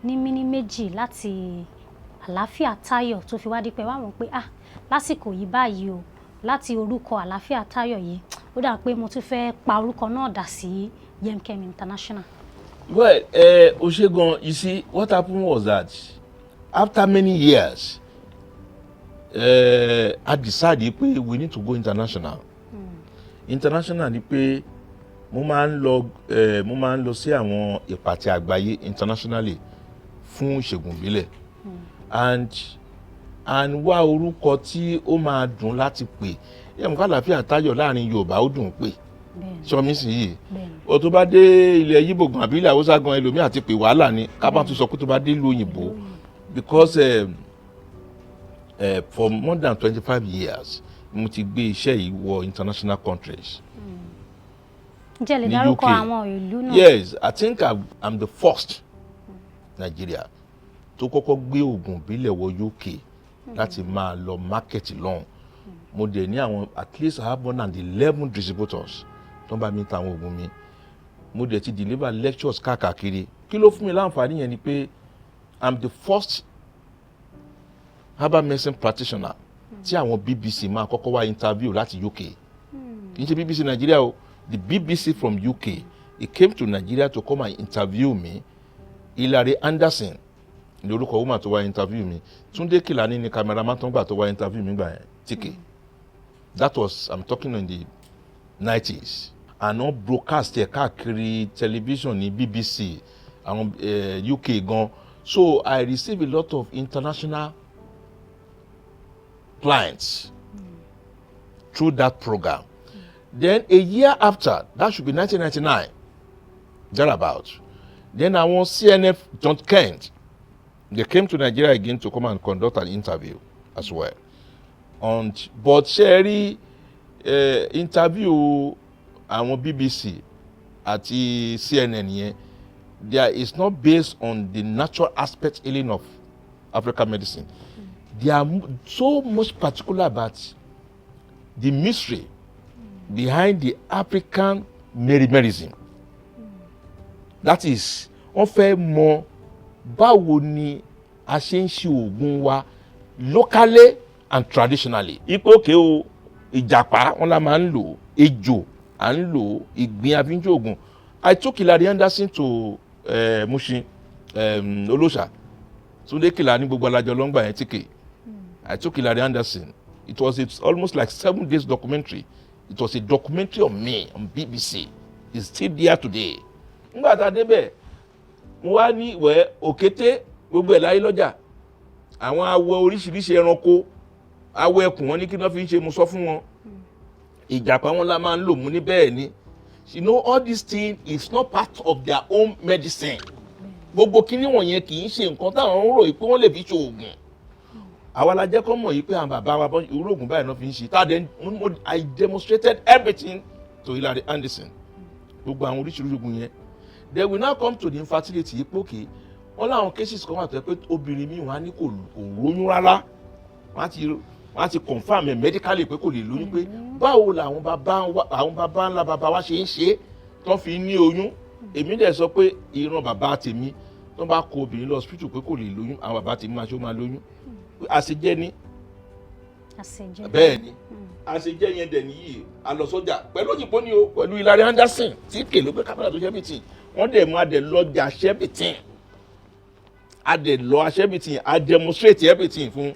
ní míní méjì láti àlàáfíà táyọ̀ tó fi wá dípẹ́ wá wọ́n pé lásìkò yìí báyìí o láti orúkọ àlàáfíà táyọ̀ yìí ó dà pé mo tún fẹ́ pa orúkọ náà dà sí Yemkem International. Well, Oshegun, you see, what happened was that after many years, I decided we need to go international. International ni pé mo máa ń lọ sí àwọn ìpàtẹ àgbáyé internationally fún ìṣègùn ìbílẹ̀ and wá orúkọ tí ó máa dùn láti pè yẹ mú kálàáfíà táyọ̀ láàrin Yorùbá ó dùn pé sọmi sì yìí o tó bá dé ilẹ̀ Yíbò gan àbí ilẹ̀ Haúsá gan ẹlòmíì àti pè wàhálà ni ká bá tún sọ pé tó bá dé ìlú òyìnbó because for more than 25 years mo ti gbé iṣẹ́ yìí wọ international countries. Ǹjẹ́ lè dárúkọ àwọn ìlú náà? Yes, I think I'm the first Nigeria tó kọ́kọ́ gbé oògùn ìbílẹ̀ wọ UK láti máa lọ market lọ́hùn. Mo dẹ̀ ní àwọn at least I have more than 11 distributors tó ń bá mi ta àwọn oògùn mi. Mo dẹ̀ ti deliver lectures káàkiri. Kí ló fún mi láǹfààní yẹn ni pé I'm the first herbal medicine practitioner tí àwọn BBC máa kọ́kọ́ wá interview láti UK. Kì í ṣe BBC Nigeria o. The BBC from UK, he came to Nigeria to come and interview me. Hilary Anderson, ní orúkọ woman tó wá interview me. Túndé Kìlání ni cameraman tó ń gbà tó wá interview me gbà yẹn, TK. That was, I'm talking in the 90s. And all broadcast ẹ̀ káàkiri television ní BBC, àwọn UK gan. So I received a lot of international clients through that program. Then a year after, that should be 1999, thereabout. Then I want CNF John Kent. They came to Nigeria again to come and conduct an interview as well. But Sherry interview àwọn BBC àti CNN yẹn, there is not based on the natural aspect healing of African medicine. They are so much particular about the mystery behind the African medicine. That is, wọ́n fẹ́ mọ̀ báwo ni a ṣe ń ṣe oògùn wa locally and traditionally. Ipò òkè o ìjàpá wọn la máa ń lò, ejò à ń lò, ìgbín àfíńjọ oògùn. I took Hilary Anderson to Mushin, Olóṣà. Túndé Kìlání gbogbo alájọ lọ́ngbà yẹn tíkè. I took Hilary Anderson. It's almost like 7 days documentary. It was a documentary of me on BBC. It's still there today. Nígbà tá a débẹ̀, mo wá ní ìwẹ̀ òkété gbogbo ẹ̀ láyé lọ́jà. Àwọn awọ oríṣiríṣi ẹranko, awọ ẹkùn wọn ní kí wọ́n fi ń ṣe mo sọ fún wọn. Ìjàpá wọn la máa ń lò mú ní bẹ́ẹ̀ ni. you know all this thing is not part of their own medicine. Gbogbo kíní wọ̀nyẹn kì í ṣe nǹkan táwọn ń rò yìí pé wọ́n lè fi ṣe oògùn. Àwa la jẹ́ kó mọ̀ yìí pé àwọn bàbá wa bọ́ irú oògùn báyìí náà fi ń ṣe. I demonstrated everything to Hilary Anderson. Gbogbo àwọn oríṣiríṣi oògùn yẹn. Then we now come to the infertility yìí pé okay wọ́n láwọn cases kan wà tó yẹ pé obìnrin mi wọ́n á ní kò lóyún rárá. Wọ́n á ti confirm medically pé kò lè lóyún pé báwo làwọn bàbá ńlá bàbá wa ṣe ń ṣe tó fi ní oyún. Èmi dẹ̀ sọ pé ìran bàbá tèmi tó bá kó obìnrin lọ hospital pé kò lè lóyún àwọn bàbá tèmi máa ṣe ó máa lóyún. Àṣejẹ ni bẹ́ẹ̀ ni àṣejẹ yẹn dẹ̀ nìyí a lọ sọ́jà pẹ̀lú òyìnbó ni o pẹ̀lú Hilary Anderson tí kèló pé kámẹ́rà tó ṣẹ́bìtì wọ́n dẹ̀ mú adẹ̀ lọ́jà ṣẹ́bìtì adẹ̀ lọ aṣẹ́bìtì a demonstrate everything fún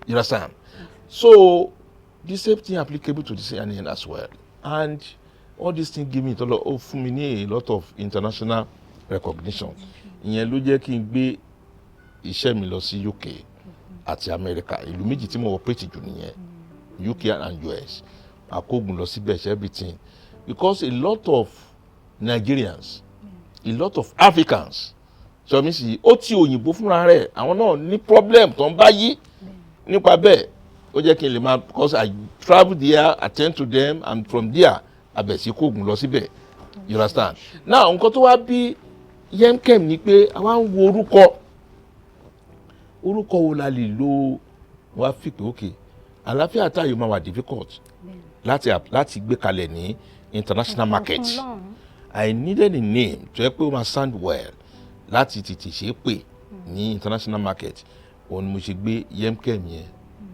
you understand. So the same thing applicable to the CNN as well, and all these things give me fún mi ní a lot of international recognition. Ìyẹn ló jẹ́ kí n gbé iṣẹ́ mi lọ sí UK àti America. Ìlú méjì tí mo operate jù nìyẹn, UK and US. Akógun lọ síbẹ̀ everything because a lot of Nigerians, a lot of Africans sọ mi sí ó ti òyìnbó fúnra rẹ̀ àwọn náà ní problem tó ń bá yí nípa bẹ́ẹ̀ ó jẹ́ kí n lè máa because I travel there, attend to them, and from there abẹ̀sí kógun lọ síbẹ̀ you understand. Now nǹkan tó wá bí Yemkem ni pé àwa ń wo orúkọ wo la lè lo wá fi pé okay àlàáfíà táyọ̀ máa wà difficult láti gbé kalẹ̀ ní international market. I needed a name tó yẹ pé ó máa sound well láti tètè ṣe é pè ní international market. Òun mo ṣe gbé Yemkem yẹn.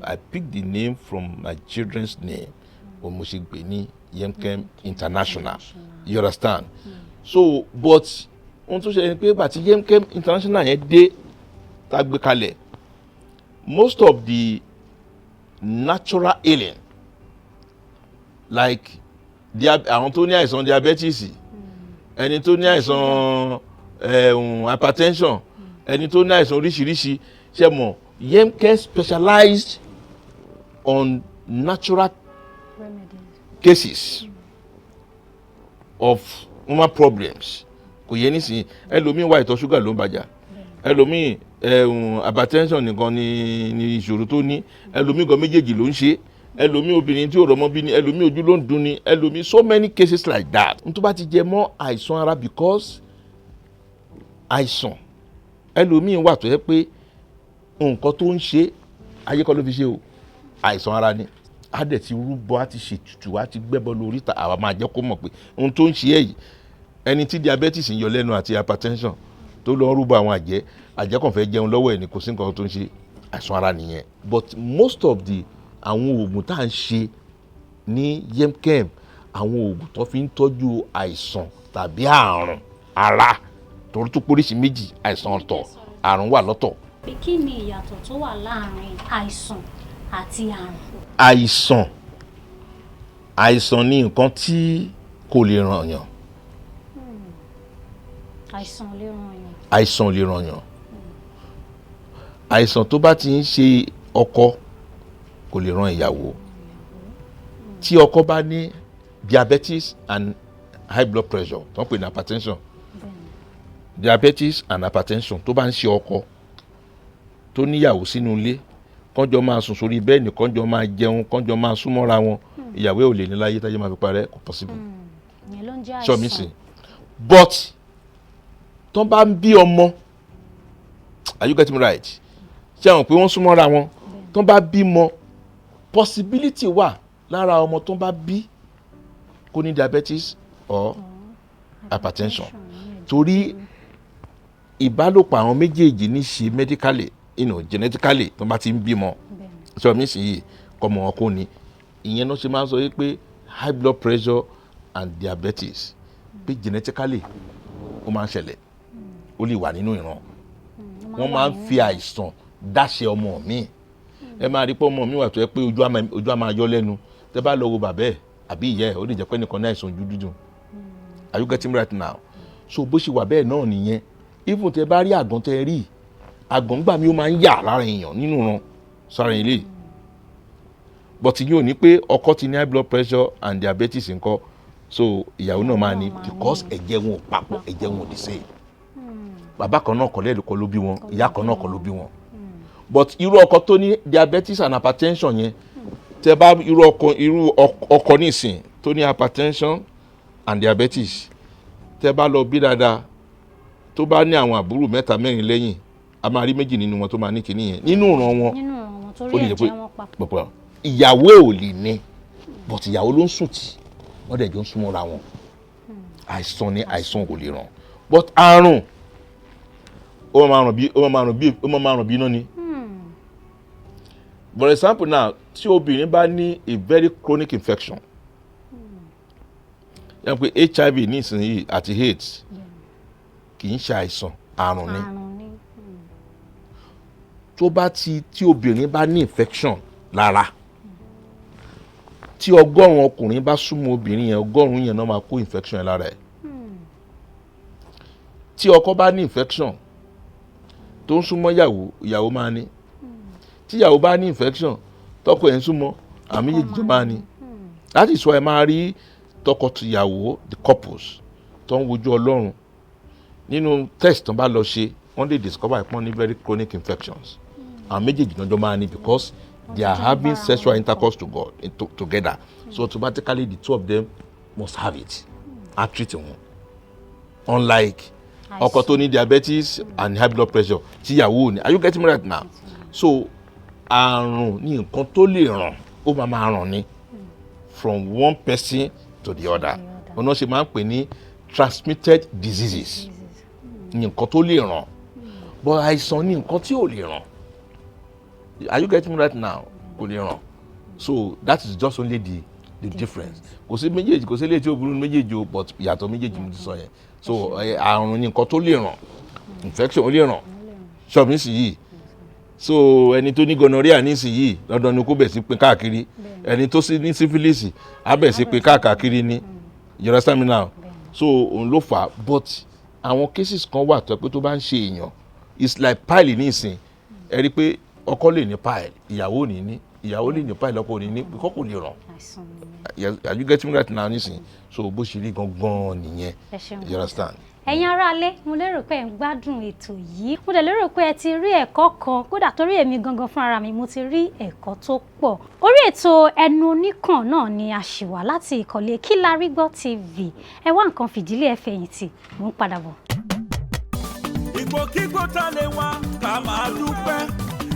I picked the name from my children's name. Òun mo ṣe gbé ní Yemkem International. You understand? So but ohun tó ṣe ni pé bàtí Yemkem International yẹn dé tá gbé kalẹ̀ most of the natural healing like àwọn tó ní àìsàn diabetes, ẹni tó ní àìsàn hypertension, ẹni tó ní àìsàn oríṣiríṣi ṣe mọ̀ Yemkem specialized on natural cases of human problems. Kò yẹ nísìnyí ẹlòmíì wá ìtọ̀ ṣúgà ló ń bàjá, ẹlòmíì hypertension nìkan ni ìṣòro tó ní, ẹlòmíì gan méjèèjì ló ń ṣe, ẹlòmíì obìnrin tí ò rọ́mọ bí ni, ẹlòmíì ojú ló ń dùn ni, ẹlòmíì so many cases like that. N tó bá ti jẹ mọ́ àìsàn ara because àìsàn ẹlòmíì wà tó yẹ pé nǹkan tó ń ṣe ayé kọ́ ló fi ṣe o àìsàn ara ni á dẹ̀ ti rúbọ á ti ṣètùtù á ti gbẹ́bọ lórí ta àwa máa jẹ́ kó mọ̀ pé ohun tó ń ṣe èyí ẹni tí diabetes ń yọ lẹ́nu àti hypertension tó lọ rúbọ àwọn àjẹ́ kàn fẹ́ jẹun lọ́wọ́ ẹ̀ ní kò sí nǹkan tó ń ṣe àìsàn ara nìyẹn. But most of the àwọn oògùn tá à ń ṣe ní Yemkem àwọn oògùn tó fi ń tọ́jú àìsàn tàbí àrùn ara torí tó póríṣi méjì àìsàn ọ̀tọ̀ àrùn wà lọ́tọ̀. Kí ni ìyàtọ̀ tó wà láàárín àìsàn àti àrùn? Àìsàn ni nǹkan tí kò lè ràn yàn. Àìsàn lè ràn yàn. Àìsàn lè ràn yàn. Àìsàn tó bá ti ń ṣe ọkọ kò lè ràn ìyàwó. Tí ọkọ bá ní diabetes and high blood pressure tó ń pè ní hypertension, diabetes and hypertension tó bá ń ṣe ọkọ tó níyàwó sínú ilé kọ́njọ́ máa sùn sórí bẹ́ẹ̀nì kọ́njọ́ máa jẹun kọ́njọ́ máa súnmọ́ra wọn ìyàwó ò lè ní láyé táyé máa fi parẹ́ kò possible. Ìyẹn ló ń jẹ́ àìsàn. Sọ mi sìn but tó bá ń bí ọmọ are you getting me right? Ṣé àwọn pé wọ́n súnmọ́ra wọn tó bá bímọ possibility wà lára ọmọ tó bá bí kó ní diabetes or hypertension torí ìbálòpọ̀ àwọn méjèèjì ní ṣe medically genetically tó bá ti ń bímọ sọ mí sì yìí kọ́mọ wọn kò ní ìyẹn náà ṣe máa ń sọ yìí pé high blood pressure and diabetes pé genetically ó máa ń ṣẹlẹ̀ ó lè wà nínú ìran wọ́n máa ń fi àìsàn dáṣe ọmọ mi ẹ máa rí pé ọmọ mi wà tó yẹ pé ojú á máa yọ lẹ́nu tẹ́ bá lọ wo bàbá ẹ̀ àbí ìyá ẹ̀ ó lè jẹ́ pé nìkan ní àìsàn ojú dúdú. Are you getting right now? So bó ṣe wà bẹ́ẹ̀ náà nìyẹn even tẹ́ bá rí àgàn tẹ́ rí àgàn gbà mí ó máa ń yà lára èèyàn nínú ran sára ilé but ìyẹn ò ní pé ọkọ ti ní high blood pressure and diabetes ńkọ́ so ìyàwó náà máa ní because ẹ̀jẹ̀ wọn ò papọ̀ ẹ̀jẹ̀ wọn ò the same bàbá kan náà kọ́ ló bí wọn ìyá kan náà kọ́ ló bí wọn but irú ọkọ tó ní diabetes and hypertension yẹn tẹ́ bá irú ọkọ nísìn tó ní hypertension and diabetes tẹ́ bá lọ bí dáadáa tó bá ní àwọn àbúrò 3 4 lẹ́yìn a máa rí 2 nínú wọn tó máa ní kinní yẹn nínú ìran wọn torí ẹ̀jẹ̀ wọn papọ̀ ìyàwó ẹ̀ ò lè ní but ìyàwó ló ń sùn tí wọ́n dẹ̀ jọ ń súnmọ́ra wọn àìsàn ni àìsàn kò lè ràn but àrùn ó máa ràn bí iná ni. For example now tí obìnrin bá ní a very chronic infection yẹn pé HIV nísìnyí àti AIDS kì í ṣe àìsàn àrùn ni tó bá tí obìnrin bá ní infection lára tí 100 ọkùnrin bá súnmọ́ obìnrin yẹn 100 yẹn náà máa kó infection yẹn lára ẹ̀ tí ọkọ bá ní infection tó ń súnmọ́ ìyàwó máa ní tí ìyàwó bá ní infection tọkọ ẹ̀ ń súnmọ́ àmì méjèèjì máa ní that is why máa rí tọkọtìyàwó the couples tó ń wojú Ọlọ́run nínú test tó bá lọ ṣe wọ́n lè discover ìpọ́n ní very chronic infections àmì méjèèjì náà jọ máa ní because they are having sexual intercourse together so automatically the two of them must have it and treat wọn unlike ọkọ tó ní diabetes and high blood pressure tíyàwó ni are you getting me right now so àrùn ní nǹkan tó lè ràn ó máa ràn ní from one person to the other ọ̀nà ṣe máa ń pè ní transmitted diseases ní nǹkan tó lè ràn but àìsàn ní nǹkan tí ò lè ràn are you getting me right now kò lè ràn so that is just only the difference kò sí méjèèjì kò sí eléyìí tí ó burú méjèèjì o but ìyàtọ̀ méjèèjì mo ti sọ yẹn so àrùn ní nǹkan tó lè ràn infection ó lè ràn ṣọ́ọ̀bù nísìnyí so ẹni tó ní gonorrhea nísìnyí dandan ni kó bẹ̀ sí pé káàkiri ẹni tó ní syphilis á bẹ̀ sí pé káàkiri ní you understand me now so òun ló fà á but àwọn cases kan wà tó pé tó bá ń ṣe èèyàn it's like pile nísìn ẹ rí i pé ọkọ lè ní pile ìyàwó ní ìyàwó lè ní pile ọkọ ní kò kò lè ràn are you getting me right now nísìn so bó ṣe rí gangan nìyẹn you understand. ẹ̀yin aráalé mo lérò pé ẹ̀ ń gbádùn ètò yìí mo dẹ̀ lérò pé ẹ ti rí ẹ̀kọ́ kan kódà torí èmi gangan fún ara mi mo ti rí ẹ̀kọ́ tó pọ̀ orí ètò ẹnu oníkàn náà ni a ṣì wà láti ìkànnì Kilarigbo TV ẹ wá nǹkan fìdílé ẹ fẹ̀yìntì mo ń padà bọ̀. ìgbòkígbò tá lè wá ká máa dúpẹ́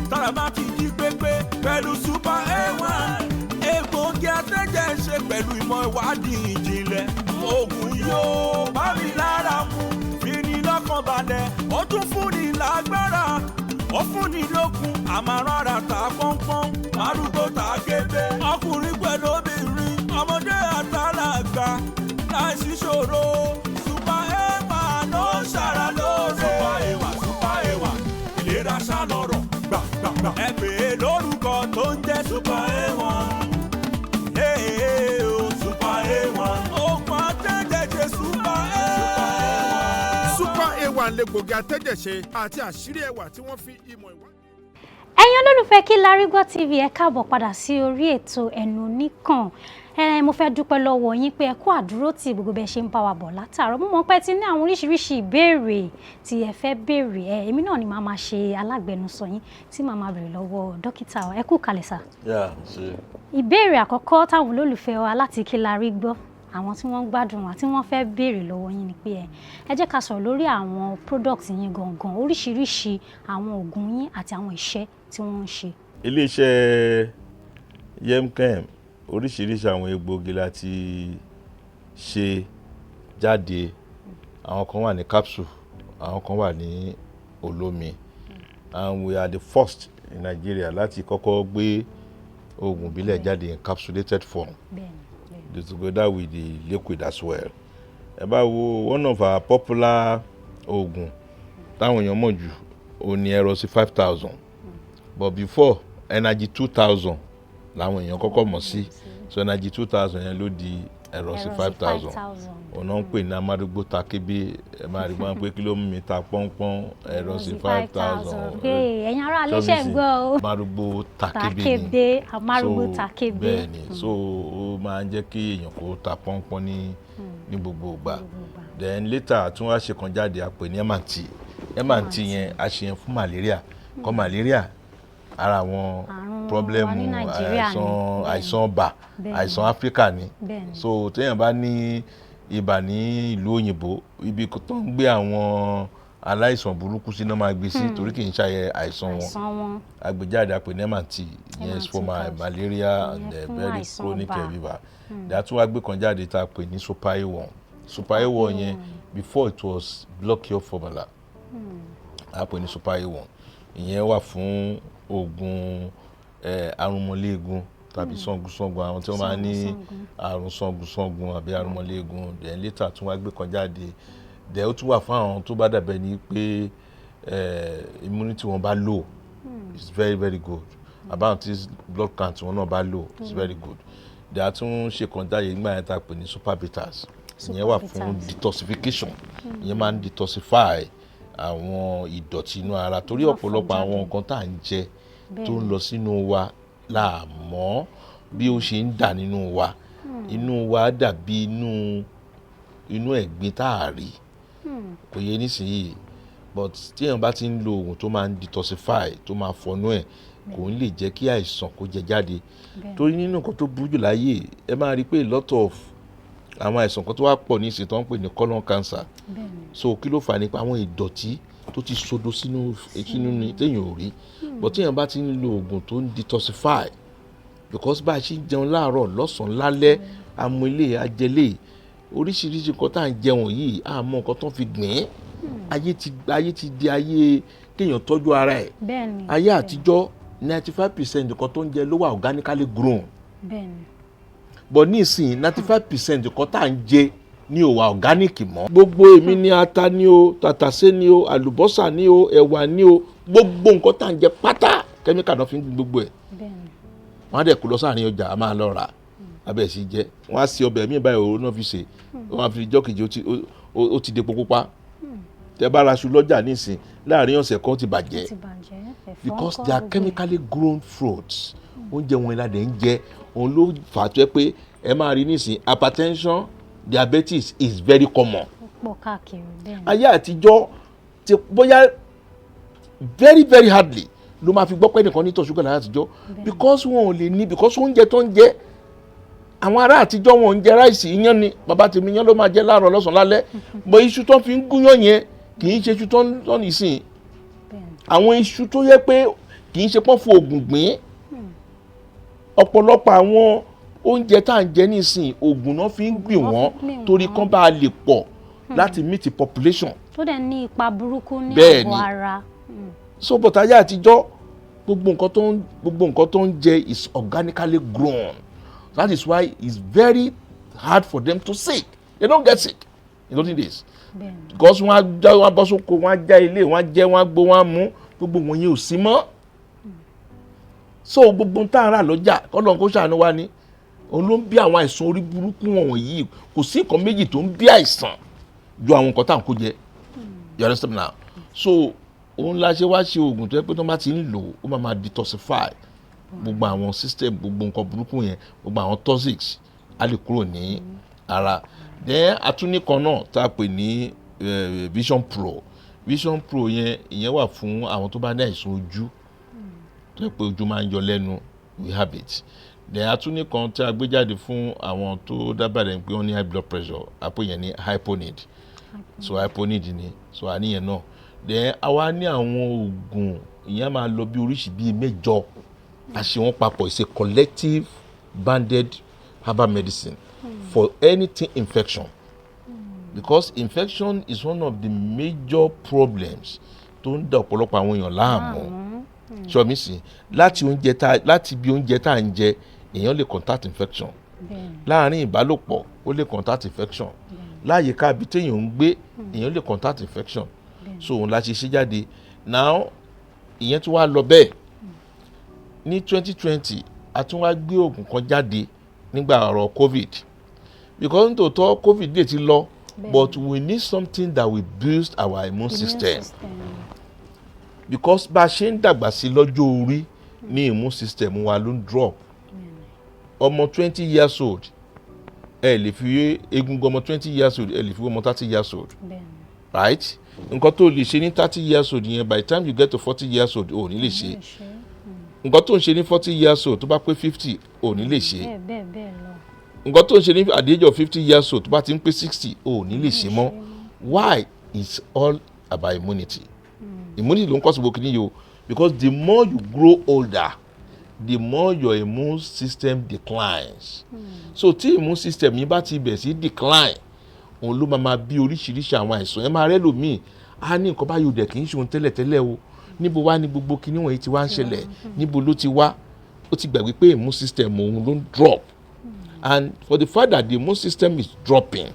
tára bá ti di pépé pẹ̀lú super A1 egbòogi atẹ́jẹ́ ṣe pẹ̀lú ìmọ̀ ìwádìí ìjìnlẹ̀ oògùn yóò bá mi lára mu fini lọ́kàn balẹ̀ ó tún fúnni lágbára ó fúnni lókun àmàràrà ta pọ́npọ́n arúgbó ta gébé ọkùnrin pẹ̀lú obìnrin ọmọdé àtàlàgbà láìsí ṣòro super A1 ló ń ṣara lóore super A1 ìlera ṣàlọ́rọ̀ gbàgbàgbà ẹ pè é lórúkọ tó ń jẹ́ super A1 super A1 oògùn atẹ́jẹ̀ṣe super A1. Super A1 lè gbòógì atẹ́jẹ̀ṣe àti àṣírí ẹwà tí wọ́n fi ìmọ̀ ìwà. ẹ̀yin olólùfẹ́ Kilarigbo TV ẹ káàbọ̀ padà sí orí ètò ẹnu oníkàn mo fẹ́ dúpẹ́ lọ́wọ́ yín pé ẹ kú àdúró tí gbogbo bẹ́ẹ̀ ṣe ń bá wa bọ̀ látàárọ̀ mo mọ̀ pé ti ní àwọn oríṣiríṣi ìbéèrè tí ẹ fẹ́ béèrè èmi náà ni màá máa ṣe alágbẹnusọ yín tí màá máa béèrè lọ́wọ́ dókítà ẹ kú kalẹ̀ sà. ìbéèrè àkọ́kọ́ táwọn olólùfẹ́ wa láti Kilarigbo àwọn tí wọ́n gbádùn wa tí wọ́n fẹ́ béèrè lọ́wọ́ yín ni pé ẹ jẹ́ ká sọ̀rọ̀ lórí àwọn product yín gangan oríṣiríṣi àwọn oògùn yín àti àwọn iṣẹ́ tí wọ́n ń ṣe. iléeṣẹ́ Yemkem oríṣiríṣi àwọn egbòogi láti ṣe jáde àwọn kan wà ní capsule àwọn kan wà ní olómi and we are the first in Nigeria láti kọ́kọ́ gbé oògùn ìbílẹ̀ jáde in capsulated form together with the liquid as well. ẹ bá wo one of our popular oògùn táwọn èèyàn mọ̀ jù ó ní Erosi 5000 but before Energy 2000 làwọn èèyàn kọ́kọ́ mọ̀ sí so Energy 2000 yẹn ló di ẹ̀rọ sí 5,000 òun náà ń pè ní amárúgbó takébé ẹ máa rí wọn pé kí ló mú mi ta pọ́npọ́n ẹ̀rọ sí 5,000. ẹ̀yin ará iléeṣẹ́ gbọ́ o. amárúgbó takébé ni amárúgbó takébé. bẹ́ẹ̀ ni so ó máa ń jẹ́ kí èèyàn kó ta pọ́npọ́n ní gbogbo ìgbà. Then later tún wá ṣe kan jáde a pè ní M&T yẹn a ṣe yẹn fún malaria kọ́ malaria ara àwọn pọ́blẹ́mù àìsàn ọba àìsàn Áfíríkà ni so téèyàn bá ní ibà ní ìlú òyìnbó ibi tó ń gbé àwọn aláìsàn burúkú sí náà máa gbé sí torí kì í ṣàyẹ àìsàn wọn àgbéjáde a pè ní M&T yes for my malaria and very chronic fever dàtún wá gbé kan jáde tá a pè ní Super A1 yẹn before it was blood cure formula a pè ní Super A1 ìyẹn wà fún oògùn arúmọléegun tàbí sangunsangun àwọn tí wọ́n máa ní àrùn sangunsangun àbí arúmọléegun then later tún wá gbé kan jáde then ó tún wà fún àwọn tó bá dàbẹ̀ ní pé immunity wọn bá low it's very very good àbáwọn tí blood count wọn náà bá low it's very good then a tún ṣe kan jáde nígbà yẹn tá a pè ní super bitters ìyẹn wà fún detoxification ìyẹn máa ń detoxify àwọn ìdọ̀tí inú ara torí ọ̀pọ̀lọpọ̀ àwọn nǹkan tá à ń jẹ tó ń lọ sínú wa láàmọ́ bí ó ṣe ń dà nínú wa inú wa dàbí inú ẹ̀gbin tá a rí kò yẹ nísìnyí but tí èèyàn bá ti ń lo oògùn tó máa ń detoxify tó máa fọnú ẹ̀ kò ń lè jẹ́ kí àìsàn kó jẹ jáde torí nínú nǹkan tó burú jù láyé ẹ máa rí i pé a lot of àwọn àìsàn kan tó wá pọ̀ nísìnyí tó ń pè ní colon cancer so kí ló fà nípa àwọn ìdọ̀tí tó ti sodo sínú ní téèyàn ò rí but téèyàn bá ti ń lo oògùn tó ń detoxify because bá a ṣe ń jẹun láàárọ̀ lọ́sàn-án lálẹ́ amú ilé ajẹlé oríṣiríṣi nǹkan tá à ń jẹun yìí àmọ́ nǹkan tó ń fi gbìn ayé ti di ayé kéèyàn tọ́jú ara ẹ̀ ayé àtijọ́ 95% nǹkan tó ń jẹ ló wà organically grown but nísìnyí 95% nǹkan tá à ń jẹ ní òwà organic mọ́ gbogbo èmi ní ata ní o tàtàṣé ní o àlùbọ́sà ní o ẹ̀wà ní o gbogbo nǹkan tá à ń jẹ pátá kẹ́míkà náà fi ń gbin gbogbo ẹ̀ wọ́n á dẹ̀ kó lọ sáàrin ọjà a máa lọ rà abẹ́ sí jẹ́ wọ́n á sí ọbẹ̀ mí báyìí òru náà fi ṣe wọ́n á fi jọ́ kejì ó ti depo pupa tẹ́ bá ra aṣọ lọ́jà nísìn láàrin ọ̀sẹ̀ kan ó ti bàjẹ́ because they are chemically grown fruits oúnjẹ wọn ìlànà ń jẹ òun ló fà á tó yẹ pé ẹ máa rí nísìn hypertension diabetes is very common. ayé àtijọ́ ti bóyá very very hardly ló máa fi gbọ́ pé nìkan ní ìtọ̀ ṣúgà láyé àtijọ́ because wọn ò lè ní because oúnjẹ tó ń jẹ àwọn ará àtijọ́ wọn ń jẹ ráìsì iyán ni bàbá tèmi iyán ló máa jẹ láàárọ̀ lọ́sàn-án lálẹ́ bọ́ iṣu tó fi ń gúnyán yẹn kì í ṣe iṣu tó ń tọ́ nìsín àwọn iṣu tó yẹ pé kì í ṣe pọ́n fún oògùn gbìn ọ̀pọ̀lọpọ̀ àwọn oúnjẹ tá à ń jẹ nísìn oògùn náà fi ń gbìn wọ́n torí kán bá a lè pọ̀ láti meet the population. tó dẹ̀ ní ipa burúkú ní àgọ́ ara. so but ayé àtijọ́ gbogbo nǹkan tó ń jẹ is organically grown that is why it's very hard for them to sick they don't get sick in those days because wọ́n á bọ́ sóko wọ́n á já ilé wọ́n á jẹ wọ́n á gbó wọ́n á mú gbogbo wọn yẹn ò sí mọ́ so gbogbo tá à ń rà lọ́jà kọ́lọ́n kó ṣàánú wa ni òun ló ń bí àwọn àìsàn orí burúkú wọ̀nyí kò sí nǹkan méjì tó ń bí àìsàn ju àwọn nǹkan tá à ń kó jẹ you understand now so òun la ṣe wá ṣe oògùn tó yẹ pé tó bá ti ń lò ó máa detoxify gbogbo àwọn system gbogbo nǹkan burúkú yẹn gbogbo àwọn toxics á lè kúrò ní ara then atúnìkan náà tá a pè ní Vision Pro yẹn ìyẹn wà fún àwọn tó bá ní àìsàn ojú tó yẹ pé ojú máa ń yọ lẹ́nu we have it then atúnìkan tí a gbé jáde fún àwọn tó dábàá rẹ̀ pé wọ́n ní high blood pressure àpò yẹn ní hyponid so hyponid ni so àníyàn náà then àwa ní àwọn oògùn ìyẹn máa lọ bí oríṣi bíi 8 a ṣe wọ́n papọ̀ it's a collective banded herbal medicine for anything infection because infection is one of the major problems tó ń da ọ̀pọ̀lọpọ̀ àwọn èèyàn láàmú ṣọ́ mi sí láti bí oúnjẹ tá à ń jẹ èèyàn lè contact infection láàárín ìbálòpọ̀ ó lè contact infection láyìíká ibi téèyàn ń gbé èèyàn lè contact infection so òun la ṣe jáde now ìyẹn tún wá lọ bẹ́ẹ̀ ní 2020 a tún wá gbé oògùn kan jáde nígbà ọ̀rọ̀ covid because nítòótọ́ covid dé ti lọ but we need something that will boost our immune system because bá a ṣe ń dàgbà sí lọ́jọ́ orí ní immune system wa ló ń drop ọmọ 20 years old ẹ lè fi egungun ọmọ 20 years old ẹ lè fi ọmọ 30 years old right nǹkan tó lè ṣe ní 30 years old yẹn by the time you get to 40 years old ò ní lè ṣe nǹkan tó ń ṣe ní 40 years old tó bá pé 50 ò ní lè ṣe nǹkan tó ń ṣe ní at the age of 50 years old tó bá ti ń pé 60 ò ní lè ṣe mọ́ why it's all about immunity immunity ló ń kọ́ sí gbogbo kìíní yìí o because the more you grow older the more your immune system declines so tí immune system yìí bá ti bẹ̀ sí decline òun ló máa bí oríṣiríṣi àwọn àìsàn ẹ máa rẹ́ lòmíì á ní nǹkan báyìí òdẹ̀ kì í ṣe òun tẹ́lẹ̀tẹ́lẹ̀ o níbo wá ní gbogbo kinní wọ̀nyí ti wá ń ṣẹlẹ̀ níbo ló ti wá ó ti gbàgbé pé immune system òun ló ń drop and for the fact that the immune system is dropping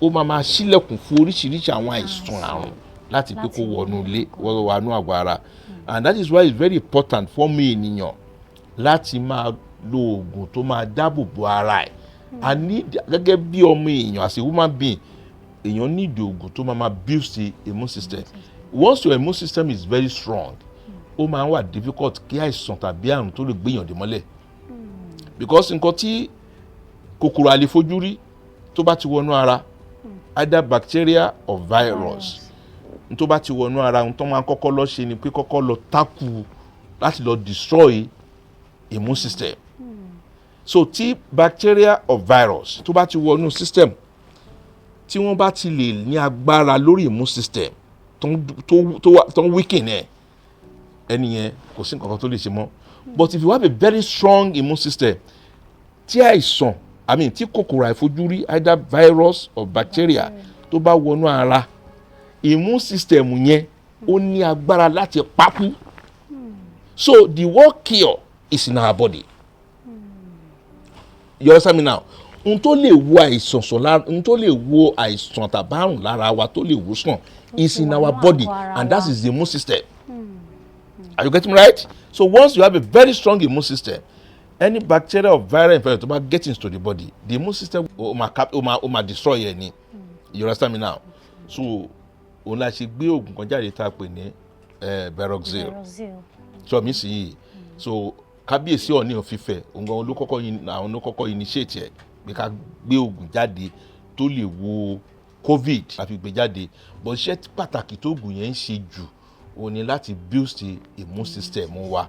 ó máa ṣílẹ̀kùn fún oríṣiríṣi àwọn àìsàn àrùn láti pé kó wọnú ilé wọnú àgọ́ ara and that is why it's very important for me ènìyàn láti máa lo oògùn tó máa dáàbò bo ara ẹ̀ a ní gẹ́gẹ́ bí ọmọ èèyàn as a woman being èèyàn need oògùn tó máa build the immune system once your immune system is very strong ó máa ń wà difficult kí àìsàn tàbí àrùn tó lè gbéyàn dé mọ́lẹ̀ because nǹkan tí kòkòrò àlefojúrí tó bá ti wọnú ara either bacteria or virus tó bá ti wọnú ara tó máa kọ́kọ́ lọ ṣe ni pé kọ́kọ́ lọ tákù láti lọ destroy immune system so tí bacteria or virus tó bá ti wọnú system tí wọ́n bá ti lè ní agbára lórí immune system tó ń weaken ẹ̀ ẹni yẹn kò sí nǹkan tó lè ṣe mọ́ but if you have a very strong immune system tí àìsàn tí kòkòrò àìfojúrí either virus or bacteria tó bá wọnú ara immune system yẹn ó ní agbára láti pakú so the word cure is in our body you understand me now n tó lè wo àìsàn sàn lára n tó lè wo àìsàn tàbárùn lára wa tó lè wò sàn is in our body and that is the immune system are you getting me right so once you have a very strong immune system any bacteria or viral infection tó bá get into the body the immune system ó máa destroy ẹ ni you understand me now so òun la ṣe gbé oògùn kan jáde tá a pè ní Beroxil so mi sì yìí so kábíyèsí Ọọ̀ni of Ifẹ̀ òun gan ló kọ́kọ́ initiate ẹ̀ pé ká gbé oògùn jáde tó lè wo covid àfi gbé jáde but iṣẹ́ pàtàkì tó oògùn yẹn ń ṣe jù òun ni láti build the immune system wa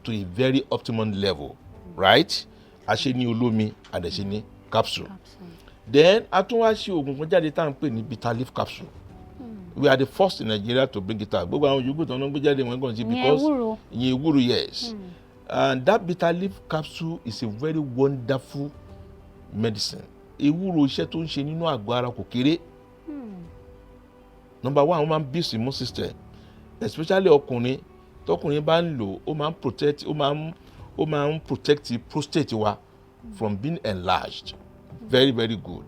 to a very optimum level right a ṣe ní olómi a dẹ̀ ṣe ní capsule then a tún wá ṣe oògùn kan jáde tá à ń pè ní bitter leaf capsule we are the first in Nigeria to bring it out gbogbo àwọn yòókù tó ń gbé jáde wọn kàn sí because ìyẹn ewúro yes and that bitter leaf capsule is a very wonderful medicine ewúro iṣẹ́ tó ń ṣe nínú àgọ́ ara kò kéré number one ó máa ń boost immune system especially ọkùnrin tọkùnrin bá ń lò ó máa ń protect prostate wa from being enlarged very very good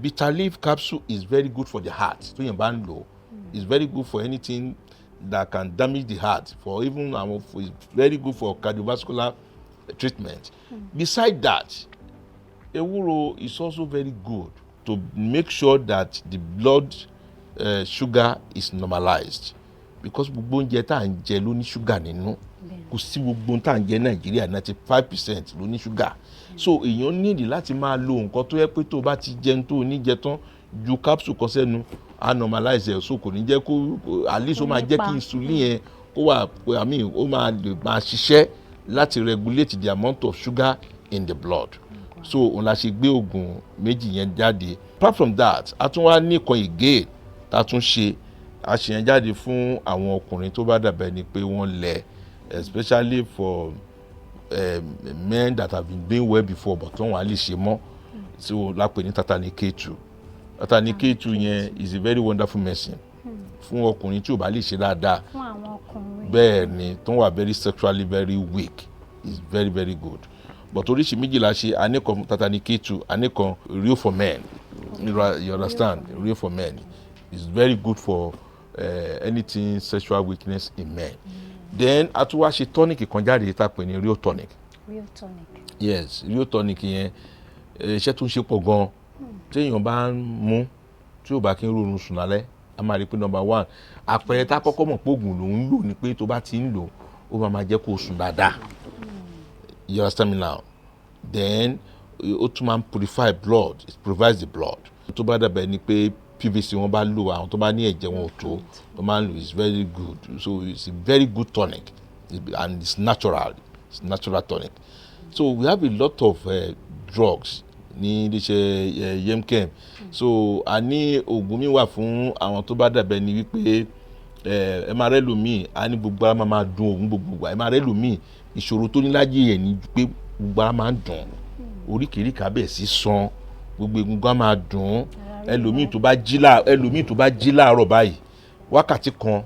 bitter leaf capsule is very good for the heart tó yẹn bá ń lò it's very good for anything that can damage the heart for even it's very good for cardiovascular treatment beside that ewúro is also very good to make sure that the blood sugar is normalized because gbogbo oúnjẹ tá à ń jẹ ló ní sugar nínú kò sí gbogbo tá à ń jẹ Nàìjíríà 95% ló ní sugar so èèyàn nídìí láti máa lo nǹkan tó yẹ pé tó bá ti jẹun tó ní jẹ tán ju capsule kan sẹ́nu a normalize ẹ̀ so kò ní jẹ́ kó at least ó máa jẹ́ kí insulin yẹn kó wà ó máa lè máa ṣiṣẹ́ láti regulate the amount of sugar in the blood so òun la ṣe gbé oògùn méjì yẹn jáde apart from that a tún wá ní kan again tá a tún ṣe a ṣe yẹn jáde fún àwọn ọkùnrin tó bá dàbẹ̀ ni pé wọ́n lẹ̀ especially for men that have been doing well before but wọ́n wà lè ṣe mọ́ so lápè ní Tatani K2 Tatani K2 yẹn is a very wonderful medicine fún ọkùnrin tí ò bá lè ṣe dáadáa fún àwọn ọkùnrin bẹ́ẹ̀ ni tó wà very sexually very weak is very very good but oríṣi méjì la ṣe anìkan Tatani K2 anìkan Real for Men you understand Real for Men is very good for anything sexual weakness in men then a tún wá ṣe tonic kan jáde tá a pè ní Real Tonic Real Tonic yes Real Tonic yẹn iṣẹ́ tó ń ṣe pọ̀ gan téèyàn bá ń mú tí ò bá kí ń rọrùn sùn lálẹ́ a máa rí pé number one àpẹẹrẹ tá kọ́kọ́ mọ̀ pé oògùn ló ń lò ní pé tó bá ti ń lò ó máa jẹ́ kó o sùn dáadáa you understand me now then ó tún máa ń purify blood it purifies the blood tó bá dàbẹ̀ ni pé PVC wọn bá lò àwọn tó bá ní ẹ̀jẹ̀ wọn ò tó tó máa ń lò it's very good so it's a very good tonic and it's natural tonic so we have a lot of drugs ní iléeṣẹ́ Yemkem so a ní oògùn mi wà fún àwọn tó bá dàbẹ̀ ni wípé ẹ máa rẹ́ lòmíì a ní gbogbo ara máa dùn òun gbogbo ẹ máa rẹ́ lòmíì ìṣòro tó ní láyé ẹ̀ ní pé gbogbo ara máa ń dùn oríkèéríkèé abẹ́ sí san gbogbo egungun á máa dùn ẹlòmíì tó bá jí láàárọ̀ báyìí wákàtí kan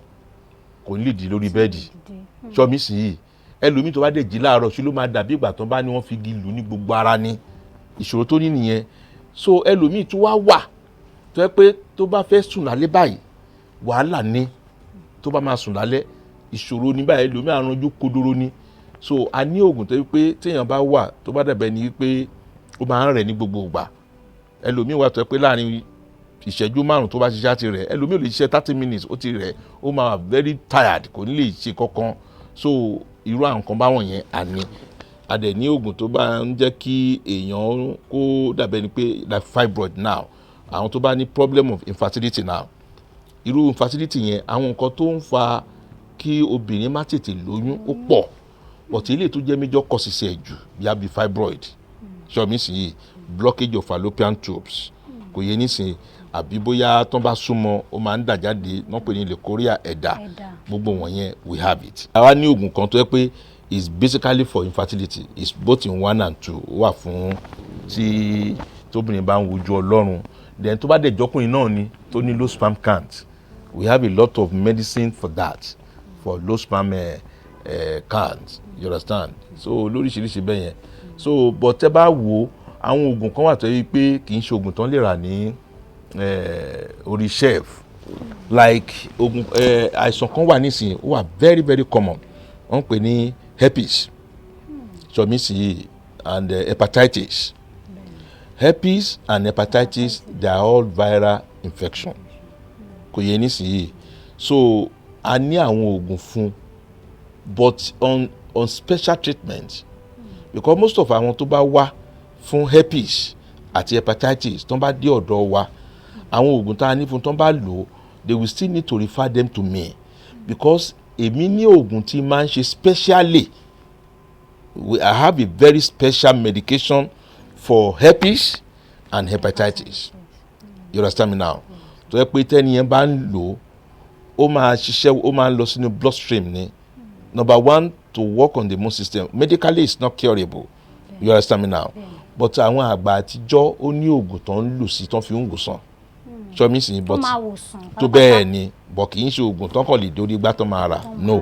kò ní lè dì lórí bẹ́ẹ̀dì ṣọ́mí sí yìí ẹlòmíì tó bá dé jí láàárọ̀ ṣé ló máa dàbí ìgbà tó bá ní wọ́n fi igi lù ní gbogbo ara ní ìṣòro tó ní nìyẹn so ẹlòmíì tó wà tó yẹ pé tó bá fẹ́ sùn lálẹ́ báyìí wàhálà ní tó bá máa sùn lálẹ́ ìṣòro ní báyìí ẹlòmíì àrùnjú kodoro ní so a ní oògùn tó yẹ pé téèyàn bá wà tó bá dàbẹ̀ ni wípé ó máa ń rẹ̀ ní gbogbo ìgbà ẹlòmíì wà tó yẹ pé láàrin ìṣẹ́jú 5 tó bá ṣiṣẹ́ ti rẹ̀ ẹlòmíì ò lè ṣiṣẹ́ 30 minutes ó ti rẹ̀ ó máa very tired kò ní lè ṣe kankan so irú àwọn nǹkan báwọn yẹn àní adẹ̀ ní oògùn tó bá ń jẹ́ kí èèyàn kó dàbẹ̀ ni pé like fibroid now àwọn tó bá ní problem of infertility now irú infertility yẹn àwọn nǹkan tó ń fa kí obìnrin má tètè lóyún ó pọ̀ but ilé tó jẹ́ major causes ẹ̀ jù bí fibroid ṣọ́ọ̀mí sì yìí blockage of fallopian tubes kò yẹ nísìnyí àbí bóyá tán bá súnmọ́ ó máa ń dà jáde náà pè ní leukorrhea ẹ̀dà gbogbo wọ̀nyẹn we have it. àwa ní oògùn kan tó yẹ pé is basically for infertility is both in 1 and 2 ó wà fún tí tóbìnrin bá ń wojú Ọlọ́run then tó bá dẹ̀ jọkùnrin náà ni tó ní low sperm count we have a lot of medicine for that for low sperm count you understand so lóríṣiríṣi bẹ́ẹ̀ yẹn so but tẹ́ bá wo àwọn oògùn kan wà tó yẹ pé kì í ṣe oògùn tán lè rà ní orí shelf like oògùn àìsàn kan wà nísìnyí ó wà very very common wọ́n pè ní herpes ṣọmísì and hepatitis herpes and hepatitis they are all viral infection kò yẹ nísìnyí so a ní àwọn oògùn fún but on special treatment because most of àwọn tó bá wá fún herpes àti hepatitis tó bá dé ọ̀dọ̀ wa àwọn oògùn tá a ní fún tó bá lò they will still need to refer them to me because èmi ní oògùn tí máa ń ṣe specially I have a very special medication for herpes and hepatitis you understand me now tó yẹ pé tẹ́ni yẹn bá ń lò ó máa ṣiṣẹ́ ó máa ń lọ sínú bloodstream ni number 1 to work on the immune system medically it's not curable you understand me now but àwọn àgbà àtijọ́ ó ní oògùn tó ń lò sí tó fi ń wòsàn ṣọ́mí sí but tó bẹ́ẹ̀ ni but kì í ṣe oògùn tó kàn lè dórí igbá tó máa rà no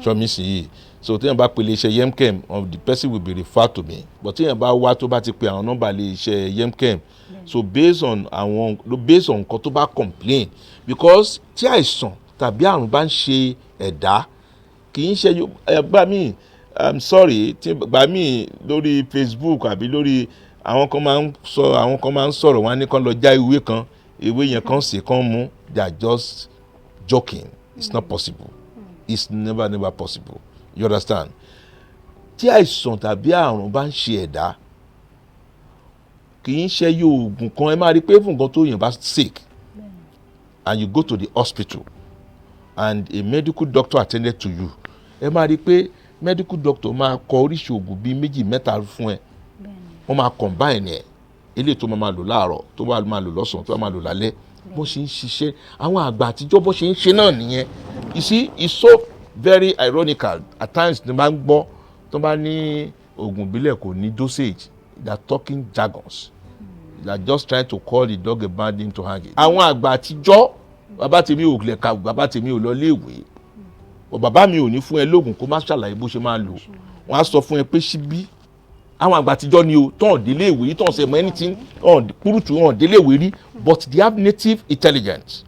ṣọ́mí sí yìí so téèyàn bá pe iléeṣẹ́ Yemkem the person will be referred to me but téèyàn bá wá tó bá ti pe àwọn nọ́mbà iléeṣẹ́ Yemkem so based on nǹkan tó bá complain because tí àìsàn tàbí àrùn bá ń ṣe ẹ̀dá kì í ṣe ẹgbà míì I'm sorry tí gbà míì lórí Facebook àbí lórí àwọn kan máa ń sọ̀rọ̀ wọn ní kán lọ já ìwé kan ìwé yẹn kan sì kan mú they are just joking it's not possible it's never possible you understand tí àìsàn tàbí àrùn bá ń ṣe ẹ̀dá kì í ṣe oògùn kan ẹ máa rí pé fún nǹkan tó yàn bá sick and you go to the hospital and a medical doctor attended to you ẹ máa rí pé medical doctor máa kọ oríṣi oògùn bíi 2-3 fún ẹ wọ́n máa combine ẹ̀ eléyìí tó máa lò láàárọ̀ tó máa lò lọ́sàn-án tó máa lò lálẹ́ bó ṣe ń ṣiṣẹ́ àwọn àgbà àtijọ́ bó ṣe ń ṣe náà nìyẹn you see it's so very ironical at times ní bá ń gbọ́ tó bá ní oògùn ìbílẹ̀ kò ní dosage they are talking jargons they are just trying to call the dog a bad name to hang it. àwọn àgbà àtijọ́ bàbá tèmi ò lè ka bàbá tèmi ò lọ léèwé bàbá mi ò ní fún ẹ lóògùn kó má ṣàlàyé bó ṣe máa lò wọ́n á sọ fún ẹ pé síbí àwọn àgbà àtijọ́ ni o tán délé ìwé rí tán ṣe mọ anything kúrútù hàn délé ìwé rí but they have native intelligence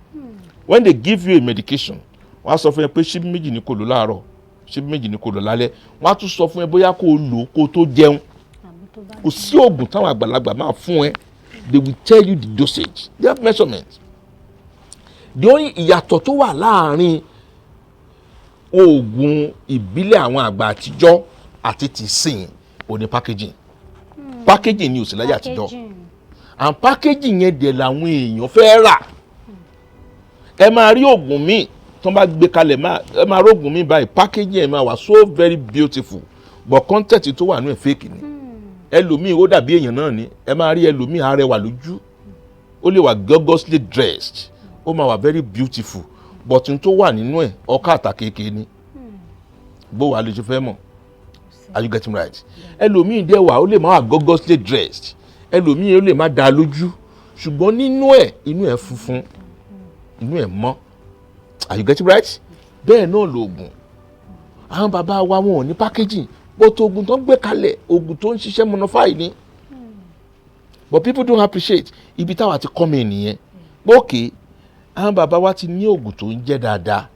when they give you a medication wọ́n á sọ fún ẹ pé ṣíbí 2 ni kó lò láàárọ̀ ṣíbí 2 ni kó lò lálẹ́ wọ́n á tún sọ fún ẹ bóyá kó lò kó tó jẹun kò sí oògùn táwọn àgbàlagbà máa fún ẹ they will tell you the dosage they have measurement. The only ìyàtọ̀ tó wà láàrin oògùn ìbílẹ̀ àwọn àgbà àtijọ́ àti tìsín òní packaging. Packaging ni ò sí láyé àtijọ́ and packaging yẹn dẹ̀ làwọn èèyàn fẹ́ rà. Ẹ máa rí oògùn míì tó bá gbé kalẹ̀ ẹ máa rí oògùn míì báyìí packaging ẹ̀ máa wà so very beautiful but content tó wà nínú ẹ̀ fake ni. Ẹlòmíì ó dàbí èèyàn náà ni ẹ máa rí ẹlòmíì arẹwà lójú ó lè wà gorgeously dressed ó máa wà very beautiful but n tó wà nínú ẹ̀ ọkà àtàkékè ni bó wàá lè ṣe fẹ́ mọ̀. Are you getting right? Ẹlòmíì dẹ̀ wà ó lè má wà gorgeously dressed ẹlòmíì ó lè má dá lójú ṣùgbọ́n nínú ẹ̀ inú ẹ̀ funfun inú ẹ̀ mọ́. Are you getting right? Bẹ́ẹ̀ náà lóògùn àwọn bàbá wa wọn ò ní packaging but oògùn tó ń gbé kalẹ̀ oògùn tó ń ṣiṣẹ́ monofile ni but people don't appreciate ibi táwa ti kọ́ mi nìyẹn okay àwọn bàbá wa ti ní oògùn tó ń jẹ́ dáadáa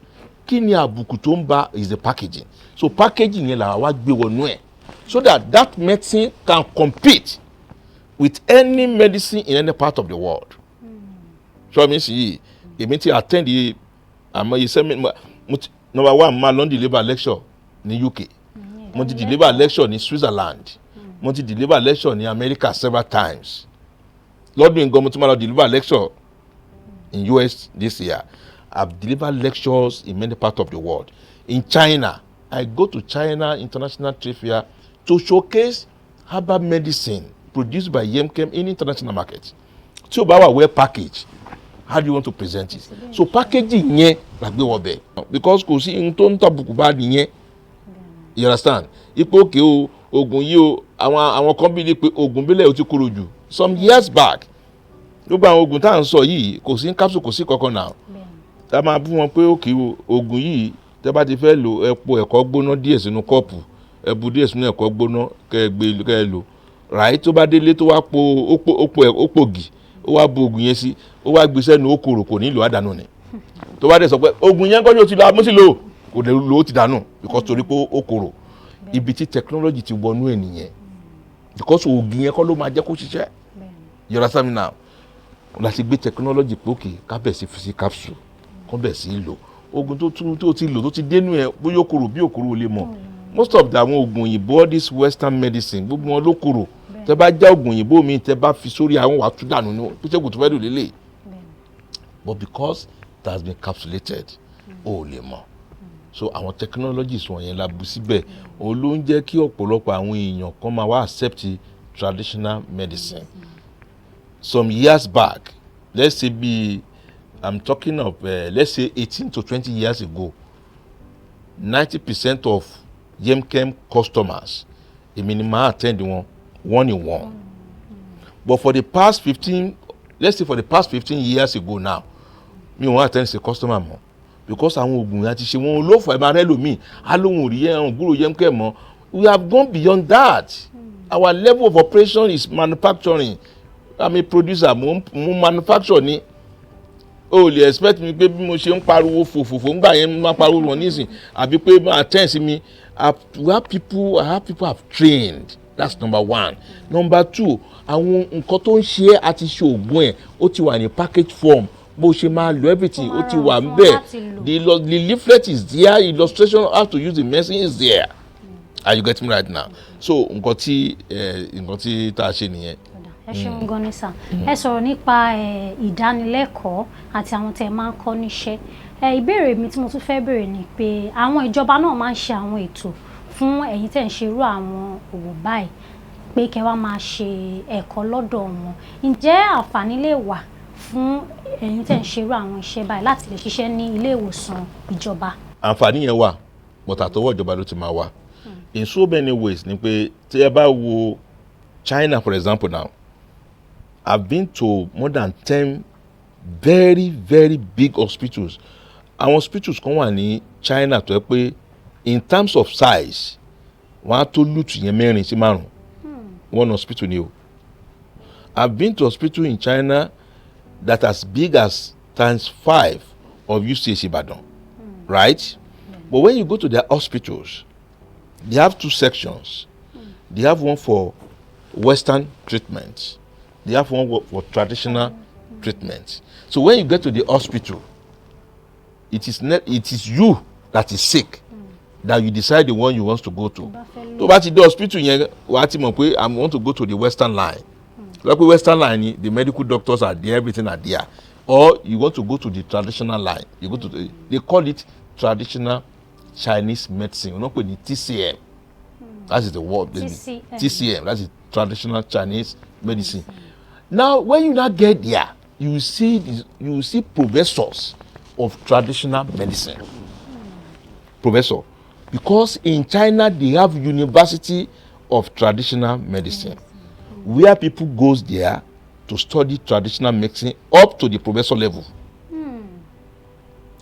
kí ni àbùkù tó ń bá is the packaging so packaging yẹn làwa wá gbé wọnú ẹ̀ so that medicine can compete with any medicine in any part of the world. So mi sì yìí èmi ti attend yìí àmọ́ yìí sẹ́mi number one máa lọ deliver lecture ní UK mo ti deliver lecture ní Switzerland mo ti deliver lecture ní America several times lọ́dún nǹkan mo ti máa lọ deliver lecture in US this year. I've delivered lectures in many parts of the world. In China, I go to China International Trade Fair to showcase herbal medicine produced by Yemkem in international markets. Tí o bá wà well packaged, how do you want to present it? So packaging yẹn la gbé wọ bẹ̀ because kò sí ohun tó ń tàbùkù bá nìyẹn. You understand? Ipò òkè o oògùn yìí o àwọn kan bí ní pé oògùn bílẹ̀ o ti kúrò jù. Some years back gbogbo àwọn oògùn tá à ń sọ yìí kò sí capsule kò sí kankan náà tá a máa bú wọn pé òkè oògùn yìí tẹ́ bá ti fẹ́ lò ẹ po ẹ̀kọ́ gbóná díẹ̀ sínú kọ́ọ̀pù ẹ bu díẹ̀ sínú ẹ̀kọ́ gbóná kẹ́ ẹ lò ràí tó bá délé tó wá ó pògì ó wá bu oògùn yẹn sí ó wá gbé sẹ́nu ó korò kò nílò àdánù ni tó bá dẹ̀ sọ pé oògùn yẹn kọ́ ni ó ti lọ amúsí lò kò dẹ̀ lò ó ti dànù because torí pé ó korò ibi tí technology ti wọnú ẹ̀ nìyẹn because oògùn yẹn kọ́ ló máa jẹ́ kó ṣiṣẹ́ you understand me now láti gbé technology pé òkè kábẹ̀ sí fisi capsule kọ́ bẹ̀ sí lò oògùn tó ti lò tó ti dénú ẹ̀ bóyá ó korò bí òkorò ò lè mọ̀ most of àwọn oògùn òyìnbó all this western medicine gbogbo wọn ló korò tẹ́ bá já oògùn òyìnbó mi tẹ́ bá fi sórí àwọn wàá tún dànù ní píṣẹ́gùn tó fẹ́ lò lélẹ̀ but because it has been capsulated ó lè mọ̀ so àwọn technologies wọ̀nyẹn la bù síbẹ̀ òun ló ń jẹ́ kí ọ̀pọ̀lọpọ̀ àwọn èèyàn kan máa wá accept traditional medicine. Some years back, let's say I'm talking of let's say 18 to 20 years ago, 90% of Yemkem customers, èmi ni máa attend one in one. But for the past 15 years ago now, mi ò wọ́n attend ṣe customer mọ́ because àwọn oògùn yẹn ti ṣe wọn olófò ẹ̀ máa rẹ́ lómi alóhùn òrí yẹn gbúrò Yemkem mọ́. We have gone beyond that. Our level of operation is manufacturing. I'm a producer mo manufacture ni o lè expect mi pé bí mo ṣe ń pariwo fòfòfò ńgbà yẹn máa pariwo wọn nísìn àbí pé máa tẹ̀ sí mi I have people have trained. That's number one. Number two, àwọn nǹkan tó ń ṣe àti ṣe oògùn ẹ̀ ó ti wà ní package form bó ṣe máa lo everything ó ti wà ńbẹ̀ the leaflet is there illustration how to use the medicine is there. Are you getting me right now? So nǹkan tí tá a ṣe nìyẹn. Ẹ ṣeun gan ni sà ẹ sọ̀rọ̀ nípa ìdánilẹ́kọ̀ọ́ àti àwọn tẹ́ máa ń kọ́ níṣẹ́ ìbéèrè mi tí mo tún fẹ́ béèrè ni pé àwọn ìjọba náà máa ń ṣe àwọn ètò fún ẹ̀yin tẹ́ ń ṣe irú àwọn òwò báyìí pé kẹ́ wá máa ṣe ẹ̀kọ́ lọ́dọ̀ wọn ǹjẹ́ àǹfààní lè wà fún ẹ̀yin tẹ́ ń ṣe irú àwọn iṣẹ́ báyìí láti lè ṣiṣẹ́ ní ilé ìwòsàn ìjọba? Àǹfààní yẹn wà bọ̀tà tọwọ́ ìjọba ló ti máa wà in so many ways ni pé tí ẹ bá wo China for example now I've been to more than 10 very very big hospitals. Àwọn hospitals kan wà ní China tó yẹ pé in terms of size wọ́n á tó lùtù yẹn 4 sí 5 one hospital ni o. I've been to hospital in China that as big as ×5 of UCH Ibadan, right? But when you go to their hospitals, they have 2 sections. They have one for Western treatment. They have one for traditional treatment. So when you get to the hospital, it is you that is sick that you decide the one you want to go to. So but the hospital I want to go to the Western line. Like Western line, the medical doctors are there, everything are there. Or you want to go to the traditional line. You go to they call it traditional Chinese medicine. We don't call it TCM. That is the word. TCM. That is traditional Chinese medicine. Now, when you now get there, you see professors of traditional medicine. Professor, because in China they have University of Traditional Medicine, where people goes there to study traditional medicine up to the professor level.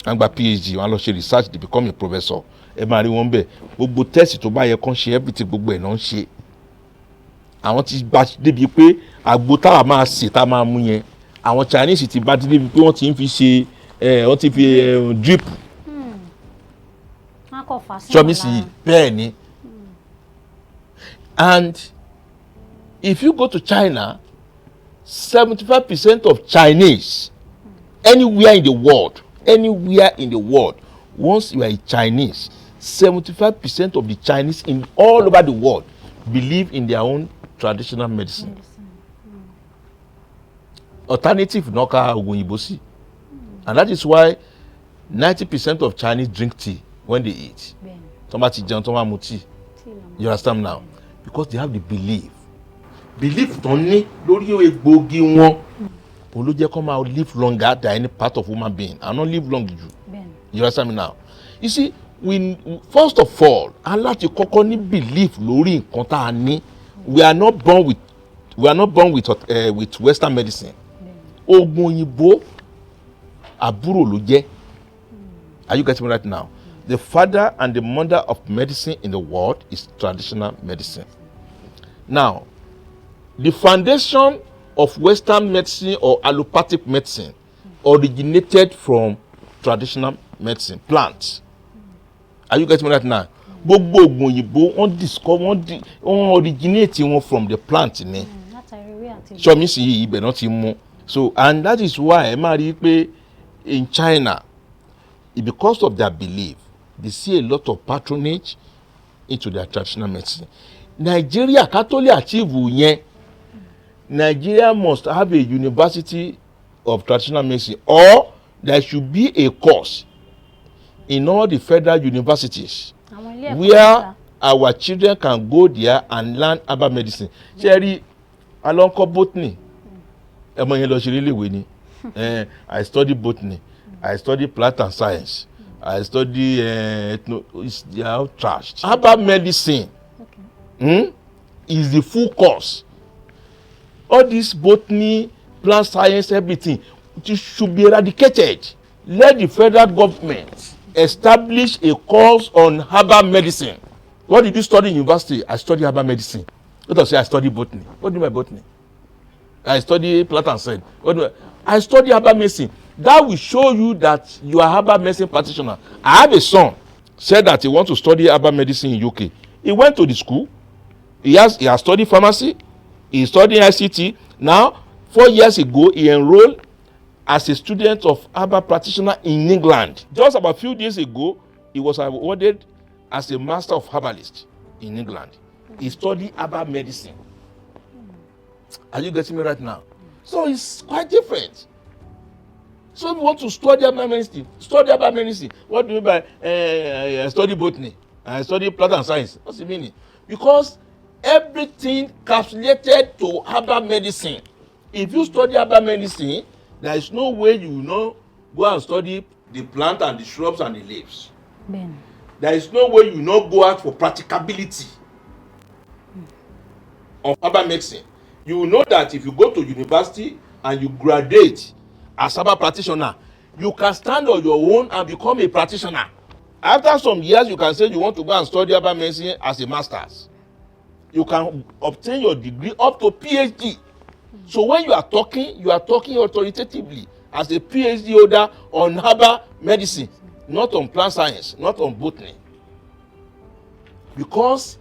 And by PhD, one lọ ṣe research, they become a professor. Ẹ máa rí wọn bẹ́ẹ̀, gbogbo test tó bá yẹ kán ṣe everything gbogbo ẹ̀ náà ń ṣe. Àwọn ti bá débi pé àgbo táwa máa sè tá máa mú yẹn, àwọn Chinese ti bá débi pé wọ́n ti ń fi ṣe wọ́n ti fi drip. Chomisi bẹ́ẹ̀ ni. And if you go to China, 75% of Chinese, anywhere in the world, once you are a Chinese, 75% of the Chinese in all over the world believe in their own traditional medicine. Alternative noka ogunyibosi. And that is why 90% of Chinese drink tea when they eat. You understand now? Because they have the belief. Belief don't need lórí egbògi wọn. Olo jẹ́ kó máa live longer than any part of human being. And not live long you understand me now? You see, first of all, Allah ti kọ́kọ́ ní belief lórí nǹkan tá a ní. We are not born with Western medicine. Oògùn òyìnbó àbúrò ló jẹ́. Are you getting me right now? The father and the mother of medicine in the world is traditional medicine. Now, the foundation of Western medicine or allopathic medicine originated from traditional medicine, plants. Are you getting me right now? Gbogbo oògùn òyìnbó wọ́n originate wọn from the plant ni. So mi sì ibẹ̀ náà ti mú. So and that is why ẹ máa rí pé in China, because of their belief, they see a lot of patronage into their traditional medicine. Nigeria ká tó lè achieve yẹn, Nigeria must have a university of traditional medicine, or there should be a course in all the federal universities where our children can go there and learn herbal medicine. Cherry, alonko botany. I study botany. I study plant and science. I study they are all trashed. Herbal medicine is the full course. All this botany, plant science, everything, it should be eradicated. Let the federal government establish a course on herbal medicine. What did you study in university? I study herbal medicine. Let us say I study botany. What do you mean by botany? I study plant and science. I study herbal medicine. That will show you that you are herbal medicine practitioner. I have a son said that he wants to study herbal medicine in UK. He went to the school. He has studied pharmacy. He studied ICT. Now, 4 years ago, he enrolled as a student of herbal practitioner in England. Just about a few days ago, he was awarded as a master of herbalist in England. He studied herbal medicine. Are you getting me right now? So it's quite different. So if you want to study herbal medicine, study herbal medicine. What do you mean by I study botany? I study plant and science. What's the meaning? Because everything calculated to herbal medicine. If you study herbal medicine, there is no way you go and study the plant and the shrubs and the leaves. There is no way you go out for practicability of herbal medicine. You know that if you go to university and you graduate as herbal practitioner, you can stand on your own and become a practitioner. After some years, you can say you want to go and study herbal medicine as a master's. You can obtain your degree up to PhD. So when you are talking authoritatively as a PhD holder on herbal medicine, not on plant science, not on botany. Because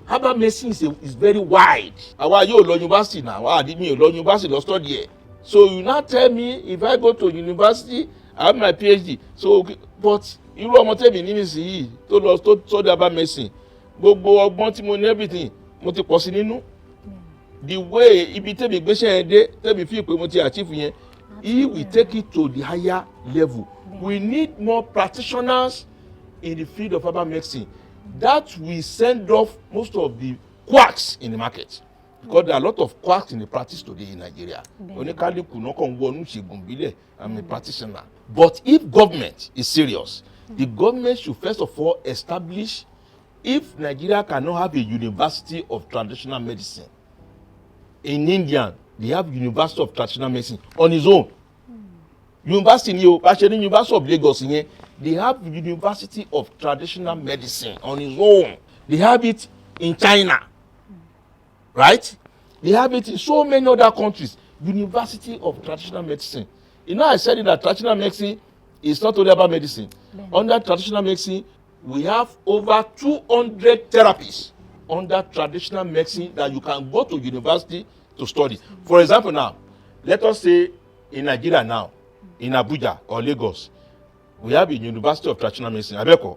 herbal medicine is very wide. Àwa yóò lọ university now. Àwa mi ò lọ university lọ study ẹ̀. So you now tell me if I go to university, I have my PhD. So but irú ọmọ tèmi ní nísìnyí tó lọ tó study herbal medicine, gbogbo ọgbọ́n tí mo ní everything mo ti pọ̀ sí nínú. The way ibi tèmi gbéṣẹ́ yẹn dé tèmi fi pé mo ti achieve yẹn, he will take it to the higher level. We need more practitioners in the field of herbal medicine. That will send off most of the quacks in the market. Because there are a lot of quacks in the practice today in Nigeria. Oníkálukú náà kàn wọnú ìṣègùn ìbílẹ̀, I'm a practitioner. But if government is serious, the government should first of all establish, if Nigeria cannot have a university of traditional medicine, in India they have University of Traditional Medicine on its own. University ni o, actually University of Lagos yẹn, they have University of Traditional Medicine on its own. They have it in China, right? They have it in so many other countries. University of Traditional Medicine. You know, I said that traditional medicine is not only about medicine. Under traditional medicine, we have over 200 therapies under traditional medicine that you can go to university to study. For example, now, let us say in Nigeria now, in Abuja or Lagos, we have a University of Traditional Medicine. Abeko,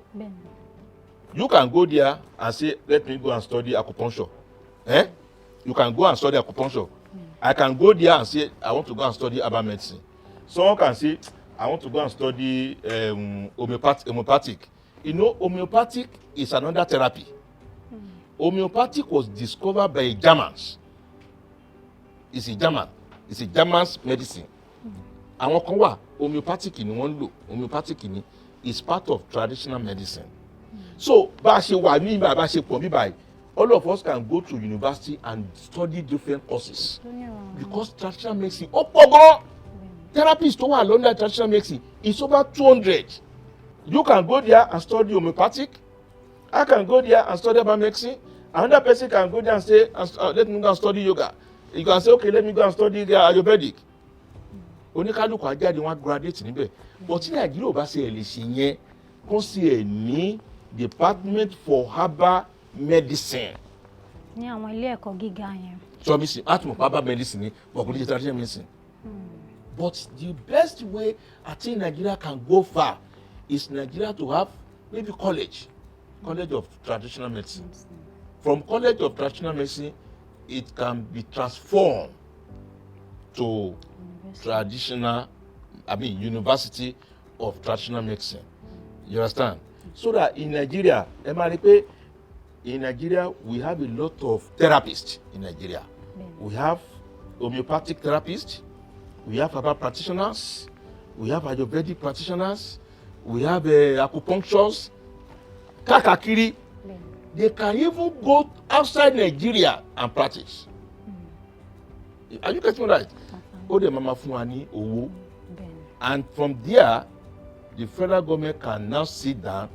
you can go there and say, let me go and study acupuncture. You can go and study acupuncture. I can go there and say, I want to go and study herbal medicine. Someone can say, I want to go and study homeopathic. You know, homeopathic is another therapy. Homeopathic was discovered by Germans. It's a German's medicine. Àwọn kan wà, homeopathic ni wọ́n lò. Homeopathic ni is part of traditional medicine. So, bá ṣe wà ní ìgbà bá ṣe pọ̀ bí báyìí, all of us can go to university and study different courses. Because traditional medicine, ó pọ̀ gan. Therapists tó wà lọ́ndà traditional medicine is over 200. You can go there and study homeopathic. I can go there and study herbal medicine. Another person can go there and say, let me go and study yoga. You can say, okay, let me go and study Ayurvedic. Oníkálùkù ajáde wọn graduate níbẹ̀. But tí Nàìjíríà ò bá ṣe ẹ̀ lè ṣe yẹn, kó sì ẹ̀ ní department for herbal medicine. Ní àwọn ilé ẹ̀kọ́ gíga yẹn. So mi sì àtúmọ̀ herbal medicine ni, but kò ní ṣe traditional medicine. But the best way I think Nigeria can go far is Nigeria to have maybe college of traditional medicine. From college of traditional medicine, it can be transformed to University of Traditional Medicine. You understand? So that in Nigeria, in Nigeria, we have a lot of therapists in Nigeria. We have homeopathic therapists, we have herbal practitioners, we have Ayurvedic practitioners, we have acupuncturists, kakakiri. They can even go outside Nigeria and practice. Are you getting me right? Ode mama fún wa ní owó. And from there, the federal government can now sit down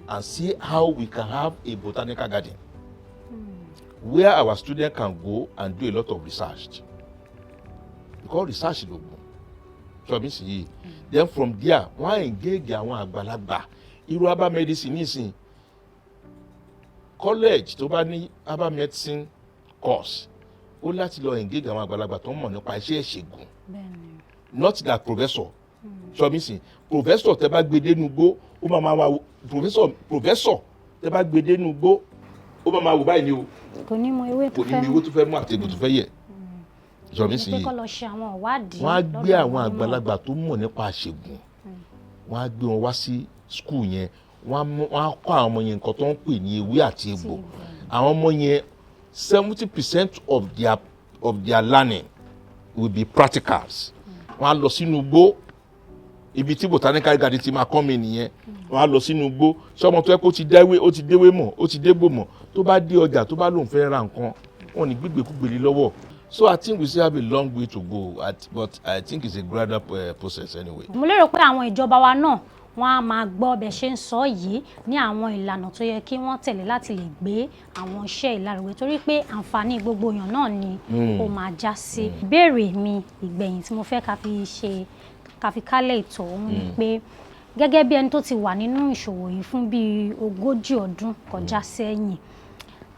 and see how we can have a botanical garden where our students can go and do a lot of research. Because research is open. So I mean, then from there, wọ́n engage àwọn àgbàlagbà. Irú herbal medicine nísìn. College tó bá ní herbal medicine course, ó láti lọ engage àwọn àgbàlagbà tó mọ̀ nípa iṣẹ́ ìṣègùn. Not that professor. So I mean, professor tẹ́ bá gbé dénú gbó, ó máa wá professor tẹ́ bá gbé dénú gbó, ó máa wò báyìí ni o. Kò ní mọ ewé tó fẹ́. Kò ní mọ ewé tó fẹ́ mú àtẹ̀gùn tó fẹ́ yẹ. So I mean, wọ́n á gbé àwọn àgbàlagbà tó mọ̀ nípa ìṣègùn. Wọ́n á gbé wọn wá sí school yẹn. Wọ́n á kọ́ àwọn ọmọ yẹn nǹkan tó ń pè ní ewé àti egbò. Àwọn ọmọ yẹn 70% of their learning will be practicals. Wọ́n á lọ sínú igbó, ibi tí botanical garden ti máa kọ́ mi nìyẹn. Wọ́n á lọ sínú igbó, ṣé ọmọ tó yẹ kó ti déwé mọ̀, ó ti dégbò mọ̀, tó bá dé ọjà tó bá lóun fẹ́ ra nǹkan, wọ́n ní gbígbékúgbèlé lọ́wọ́. So I think we still have a long way to go, but I think it's a gradual process anyway. Mo lérò pé àwọn ìjọba wa náà wọ́n á máa gbọ́ bẹ́ ṣe ń sọ yìí ní àwọn ìlànà tó yẹ kí wọ́n tẹ̀lé láti lè gbé àwọn iṣẹ́ ìlárugẹ torí pé àǹfààní gbogbo èèyàn náà ni ó máa já sí. Ìbéèrè mi ìgbẹ̀yìn tí mo fẹ́ ká fi kálẹ̀ ètò òun ni pé gẹ́gẹ́ bí ẹni tó ti wà nínú ìṣòwò yìí fún bíi 40 ọdún kọjá sẹ́yìn,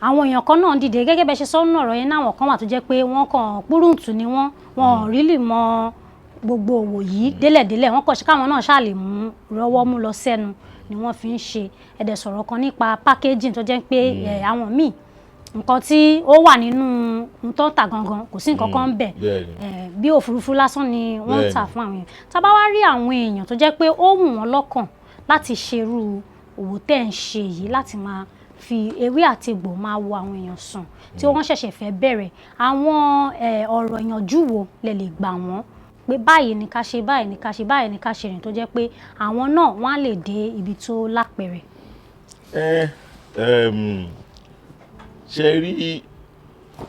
àwọn èèyàn kan náà dìde gẹ́gẹ́ bẹ́ẹ̀ ṣe sọ nínú ọ̀rọ̀ yẹn náà àwọn kan wà tó jẹ́ pé wọ́n kàn púrùǹtù ni wọ́n ò rílì mọ gbogbo òwò yìí délẹ̀délẹ̀ wọ́n kàn ṣe káwọn náà ṣáà lè mú rọwọ́ mú lọ sẹ́nu ni wọ́n fi ń ṣe ẹ̀dẹ̀ sọ̀rọ̀ kan nípa packaging tó jẹ́ pé àwọn míì nǹkan tí ó wà nínú nǹkan tà gangan kò sí nǹkan kan bẹ̀ bí òfurufú lásán ni wọ́n ń tà fún àwọn èèyàn tá bá wá rí àwọn èèyàn tó jẹ́ pé ó wù wọ́n lọ́kàn láti ṣerú òwò tẹ́ ń ṣe yìí láti máa fi ewé àti egbò máa wo àwọn èèyàn sùn tí wọ́n ṣẹ̀ṣẹ̀ fẹ́ bẹ̀rẹ̀ àwọn ọ̀rọ̀ ìyànjú wo lẹ lè gbà wọ́n pé báyìí ni ká ṣe báyìí ni ká ṣe báyìí ni ká ṣe rìn tó jẹ́ pé àwọn náà wọ́n á lè dé ibi tó lápẹ̀rẹ̀. ṣe rí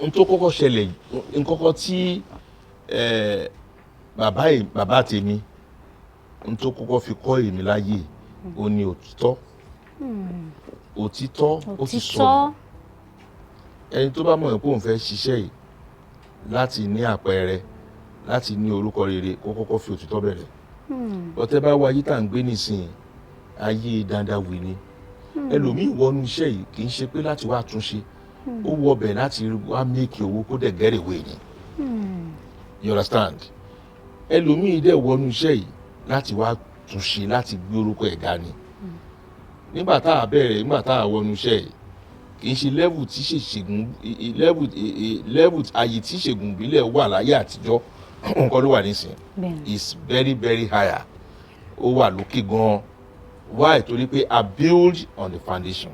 n tó kọ́kọ́ ṣẹlẹ̀ n kọ́kọ́ tí bàbá tèmi n tó kọ́kọ́ fi kọ́ èmi láyé ó ní òtítọ́ ó ti sọ ẹni tó bá mọ̀ pé òun fẹ́ ṣiṣẹ́ yìí láti ní àpẹẹrẹ láti ní orúkọ rere kó kọ́kọ́ fi òtítọ́ bẹ̀rẹ̀ ọ̀tẹ́ bá wáyé tá à ń gbé nísìnyí ayé dandawi ni ẹlòmíì wọnú iṣẹ́ yìí kì í ṣe pé láti wá túnṣe ó wọ ọbẹ̀ láti wá méèkì owó kó dẹ̀ gẹ́rẹ̀wé ni you understand ẹlòmíì dẹ̀ wọnú iṣẹ́ yìí láti wá túnṣe láti gbé orúkọ ẹ̀ ga ni nígbà tá a bẹ̀rẹ̀ nígbà tá a wọnú iṣẹ́ yìí kì í ṣe level tí ayé tí ṣègùn ìbílẹ̀ wà láyé àtijọ́ nǹkan ló wà nísìnyí is very very higher ó wà lókè gan-an why torí pé I build on the foundation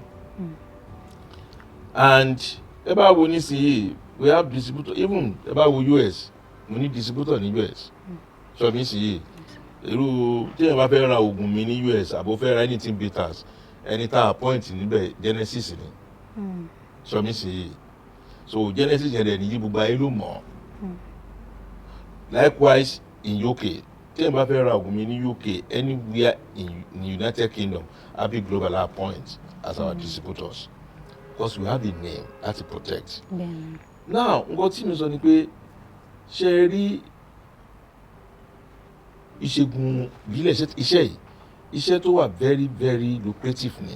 and ẹ bá wo nísìnyí we have distributor even ẹ bá wo US mo ní distributor ní US ṣọ mi sì irú tí ẹ bá fẹ́ ra oògùn mi ní US àbò fẹ́ ra anything bitters ẹni tá appoint níbẹ̀ Genesis ni ṣọ mi sì so Genesis yẹn dẹ̀ ní gbogbo ayé ló mọ̀ likewise in UK tí ẹ bá fẹ́ ra oògùn mi ní UK anywhere in United Kingdom abi global appoint as our distributors because we have a name láti protect. Now nǹkan tí mi sọ ni pé ṣe rí ìṣègùn ìbílẹ̀ iṣẹ́ yìí iṣẹ́ tó wà very very lucrative ni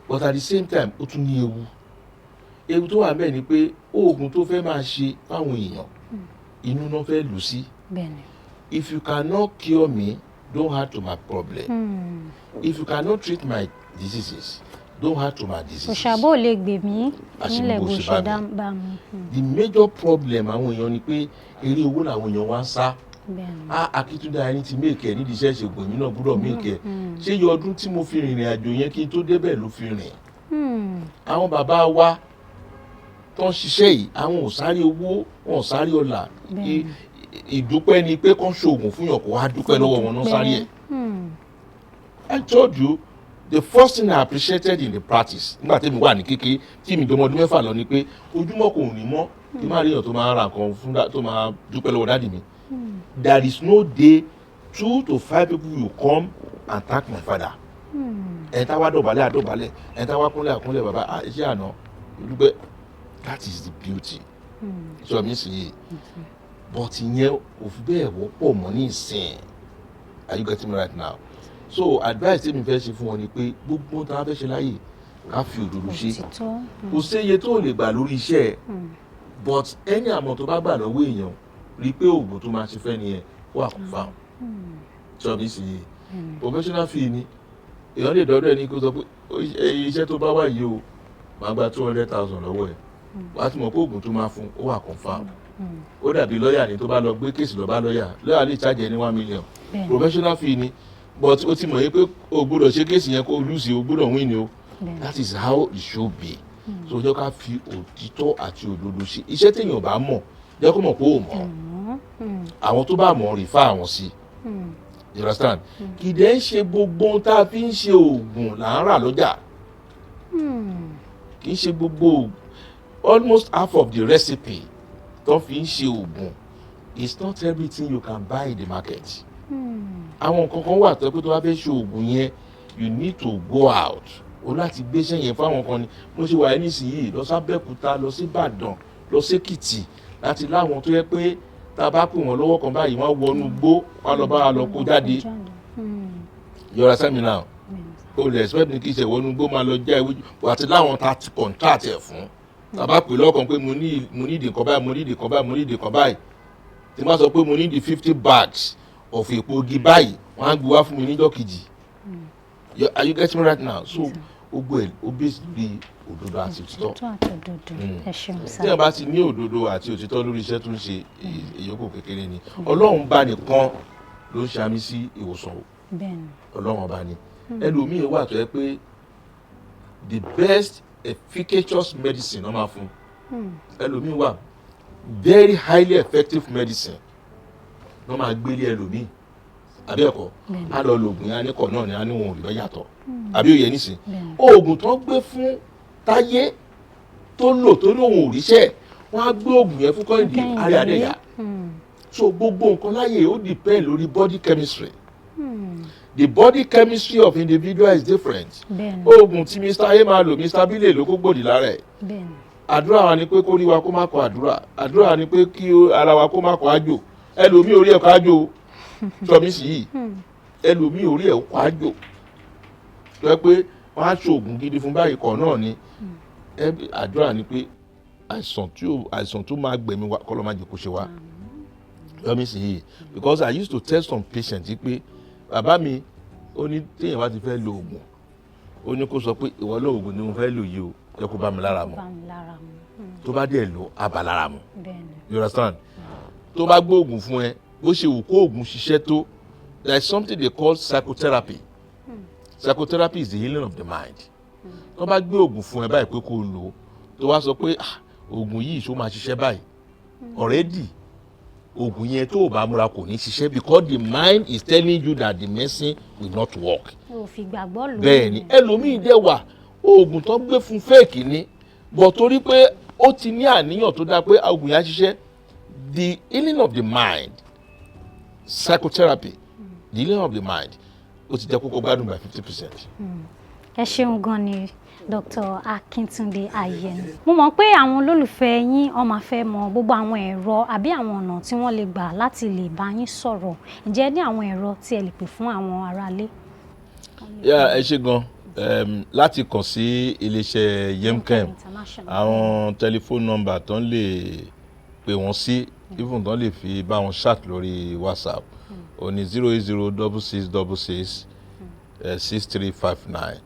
but at the same time ó tún ní ewu tó wà bẹ́ẹ̀ ni pé oògùn tó fẹ́ máa ṣe fáwọn èèyàn inú náà fẹ́ lù sí. If you cannot cure me don't add to my problem if you cannot treat my diseases don't add to my diseases. òṣàbò lè gbè mí nílẹ̀ bó ṣe dá bá mi. The major problem àwọn èèyàn ni pé eré owó làwọn èèyàn wá ń sá Akíntúndé ẹni tí méèkì nídìí iṣẹ́ ìṣègùn mi náà gbúdọ̀ méèkì ṣé iye ọdún tí mo fi rìnrìn àjò yẹn kí n tó débẹ̀ ló fi rìn. Àwọn bàbá wa tó ń ṣiṣẹ́ yìí àwọn ò sáré owó wọn ò sáré ọlà ìdúpẹ́ ni pé kán ṣoògùn fún yàn kó wá dúpẹ́ lọ́wọ́ wọn náà sáré ẹ̀. I told you the first thing I appreciated in the practice nígbà tí mi wà ní kékeré tí mi dọmọdún 6 lọ ni pé ojúmọ́ kò ní mọ́ kí má ríyàn tó máa ra nǹkan fún tó máa dúpẹ́ lọ́wọ́ dáàdì mi. There is no day 2 to 5 people will come and thank my father. Ẹni tá wá dọ̀bálẹ̀ àdọ̀bálẹ̀ ẹni tá wá kúnlẹ̀ àkúnlẹ̀ bàbá iṣẹ́ àná dúpẹ́. That is the beauty. So I mean say but ìyẹn ò fi bẹ́ẹ̀ wọ́pọ̀ mọ́ ní ìsìn. Are you getting me right now? So advice tí mi fẹ́ ṣe fún wọn ni pé gbogbo tá a fẹ́ ṣe láyè ká fi òdodo ṣe. Kò séye tó lè gbà lórí iṣẹ́ but ẹni àmọ́ tó bá gbà lọ́wọ́ èèyàn rí pé oògùn tó máa ṣe fẹ́ nìyẹn wà kó fáwọn. So mi sì professional fee ni èèyàn lè dọ́dọ̀ ẹni kó sọ pé iṣẹ́ tó bá wà yìí o máa gba 200,000 lọ́wọ́ ẹ̀ wàá tún mọ̀ pé oògùn tó máa fún ó wà confam. Ó dàbí lọ́ọ̀yà ni tó bá lọ gbé kéèsì lọ bá lọ́ọ̀yà lè charge ní 1 million professional fee ni but ó ti mọ̀ yín pé o gbọ́dọ̀ ṣe kéèsì yẹn kó lùsì o gbọ́dọ̀ win ni o. That is how it should be. So jẹ́ ká fi òtítọ́ àti òdodo ṣe iṣẹ́ téèyàn bá mọ̀ jẹ́ kó mọ̀ pé ó mọ̀ àwọn tó bá mọ̀ refer àwọn sí. You understand? Kì í dẹ̀ ń ṣe gbogbo ohun tá a fi ń ṣe oògùn là ń rà lọ́jà. Kì í ṣe gbogbo almost half of the recipe tó fi ń ṣe oògùn it's not everything you can buy in the market. Àwọn nǹkan kan wà tó pé tó bá fẹ́ ṣe oògùn yẹn you need to go out o láti gbéṣẹ́ yẹn fáwọn kan ni mo ṣe wà nísìnyí lọ sí Abẹ́òkúta lọ sí Ìbàdàn lọ sí Èkìtì láti láwọn tó yẹ pé tá a bá pè wọ́n lọ́wọ́ kan báyìí wọ́n wọnú gbó wọ́n lọ bá a lọ kó jáde. You understand me now? o lè expect ní kí ṣe wọnú gbó máa lọ já ewé àti láwọn ta ti contract ẹ̀ fún tàbá pè lọ́kàn pé mo ní ìdí kan báyìí mo ní ìdí kan báyìí mo ní ìdí kan báyìí tí wọ́n sọ pé mo ní ìdí 50 bags of epo igi báyìí wọ́n á gbé wá fún mi níjọ́ kejì are you getting me right now so gbogbo ẹ̀ ó base lórí òdodo àti òtítọ́ tí ẹ bá ti ní òdodo àti òtítọ́ lórí iṣẹ́ tó ń ṣe ìyókù kékeré ni ọlọ́run bá nìkan ló ń ṣàmì sí ìwòsàn ọlọ́run ọba ni ẹlòmíì wà tó yẹ pé the best efficacious medicine wọ́n máa fún ẹlòmíì wà very highly effective medicine wọ́n máa gbélé ẹlòmíì abẹ́ẹ̀kọ́ á lọ lògùn yẹn aníkọ̀ náà ni a ní wọn ò rí yàtọ̀ àbí òye nísìn oògùn tó ń gbé fún táyé tó lò tó lóun ò ríṣẹ́ wọ́n á gbé oògùn yẹn fún kọ́ńdì àárẹ̀ àdẹ́yà so gbogbo nǹkan láyé ó depend lórí body chemistry the body chemistry of individual is different oògùn tí Mr. A máa lò Mr. B lè lò kó gbòdì lára ẹ̀ àdúrà wa ni pé kó rí wa kó má kọ àdúrà wa ni pé kí ara wa kó má kọ àjò ẹlòmíì orí ẹ̀ kọ àjò tọ́mísì yìí ẹlòmíì orí ẹ̀ kọ àjò tó yẹ pé wọ́n á ṣoògùn gidi fún báyìí kan náà ni àdúrà ni pé àìsàn tó máa gbẹ̀mí wa kọ́ ló máa jẹ́ kó ṣe wá tọ́mísì yìí because I used to tell some patients pé bàbá mi ó ní téèyàn bá ti fẹ́ lo oògùn ó ní kó sọ pé ìwọ ló oògùn ni mo fẹ́ lò yìí o jẹ́ kó bá mi lára mu tó bá dẹ̀ lò á bá lára mu you understand tó bá gbé oògùn fún ẹ bó ṣe wù kó oògùn ṣiṣẹ́ tó there is something they call psychotherapy psychotherapy is the healing of the mind tó bá gbé oògùn fún ẹ báyìí pé kó lò ó tó wá sọ pé oògùn yìí ṣó máa ṣiṣẹ́ báyìí already oògùn yẹn tó o bá múra kò ní ṣiṣẹ́ because the mind is telling you that the medicine will not work. bẹ́ẹ̀ ni ẹlòmíì dẹ̀ wà oògùn tó gbé fún fake ni but torí pé ó ti ní àníyàn tó dáa pé oògùn yẹn á ṣiṣẹ́ the healing of the mind psychotherapy the healing of the mind ó ti jẹ́ kókó gbádùn by 50%. ẹ ṣeun gan ni Dr. Akíntúndé Ayẹni mo mọ̀ pé àwọn olólùfẹ́ yín ó máa fẹ́ mọ gbogbo àwọn ẹ̀rọ àbí àwọn ọ̀nà tí wọ́n lè gbà láti lè bá yín sọ̀rọ̀ ǹjẹ́ ní àwọn ẹ̀rọ tí ẹ lè pè fún àwọn aráalé. ẹ ṣe gan láti kàn sí iléeṣẹ́ Yemkem àwọn tẹlifóònù nọ́mbà tó ń lè pè wọ́n sí even tó ń lè fi bá wọn chat lórí WhatsApp ó ní 0806666 6359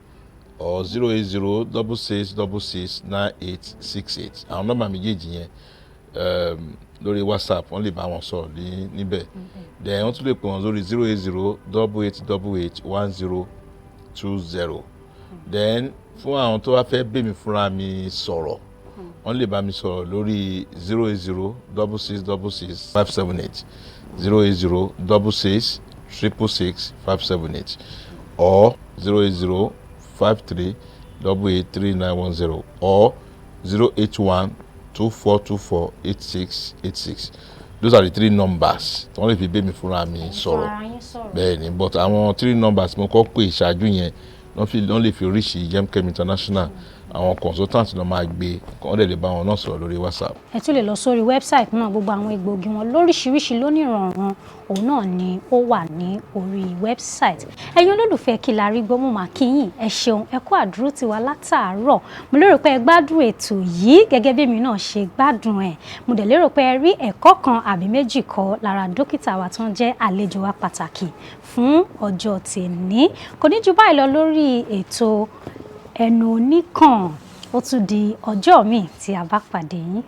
or 08066669868 àwọn nọ́mbà méjèèjì yẹn lórí WhatsApp wọ́n lè bá wọn sọ̀rọ̀ níbẹ̀ then wọ́n tún lè pè wọ́n lórí 08088881020 then fún àwọn tó wá fẹ́ bẹ̀ mí fúnra mi sọ̀rọ̀ wọ́n lè bá mi sọ̀rọ̀ lórí 08066666578 08066666578 or 08053883910 or 08124248686. Those are the three numbers. Wọ́n lè fi bẹ̀ mí fúnra mi sọ̀rọ̀. Bẹ́ẹ̀ni, but àwọn 3 numbers mo kọ́ pé ìṣáájú yẹn wọ́n lè fi reach Yemkem International. Àwọn consultant náà máa gbé kàn dẹ̀ lè bá wọn náà sọ̀rọ̀ lórí WhatsApp. ẹ tún lè lọ sórí website náà gbogbo àwọn egbòogi wọn lóríṣiríṣi lónìrànràn òun náà ni ó wà ní orí website. ẹ̀yin olólùfẹ́ Kilarigbo mo máa kí yín ẹ ṣeun ẹ kú àdúró tiwa látàárọ̀ mo lérò pé ẹ gbádùn ètò yìí gẹ́gẹ́ bí èmi náà ṣe gbádùn ẹ̀ mo dẹ̀ lérò pé ẹ rí ẹ̀kọ́ kan àbí méjì kọ́ lára dókítà wa tó ń jẹ́ àlejò wa pàtàkì fún ọjọ́ tèmi kò ní jù báyìí lọ lórí ètò ẹnu oníkàn ó tún di ọjọ́ míì tí a bá pàdé yín.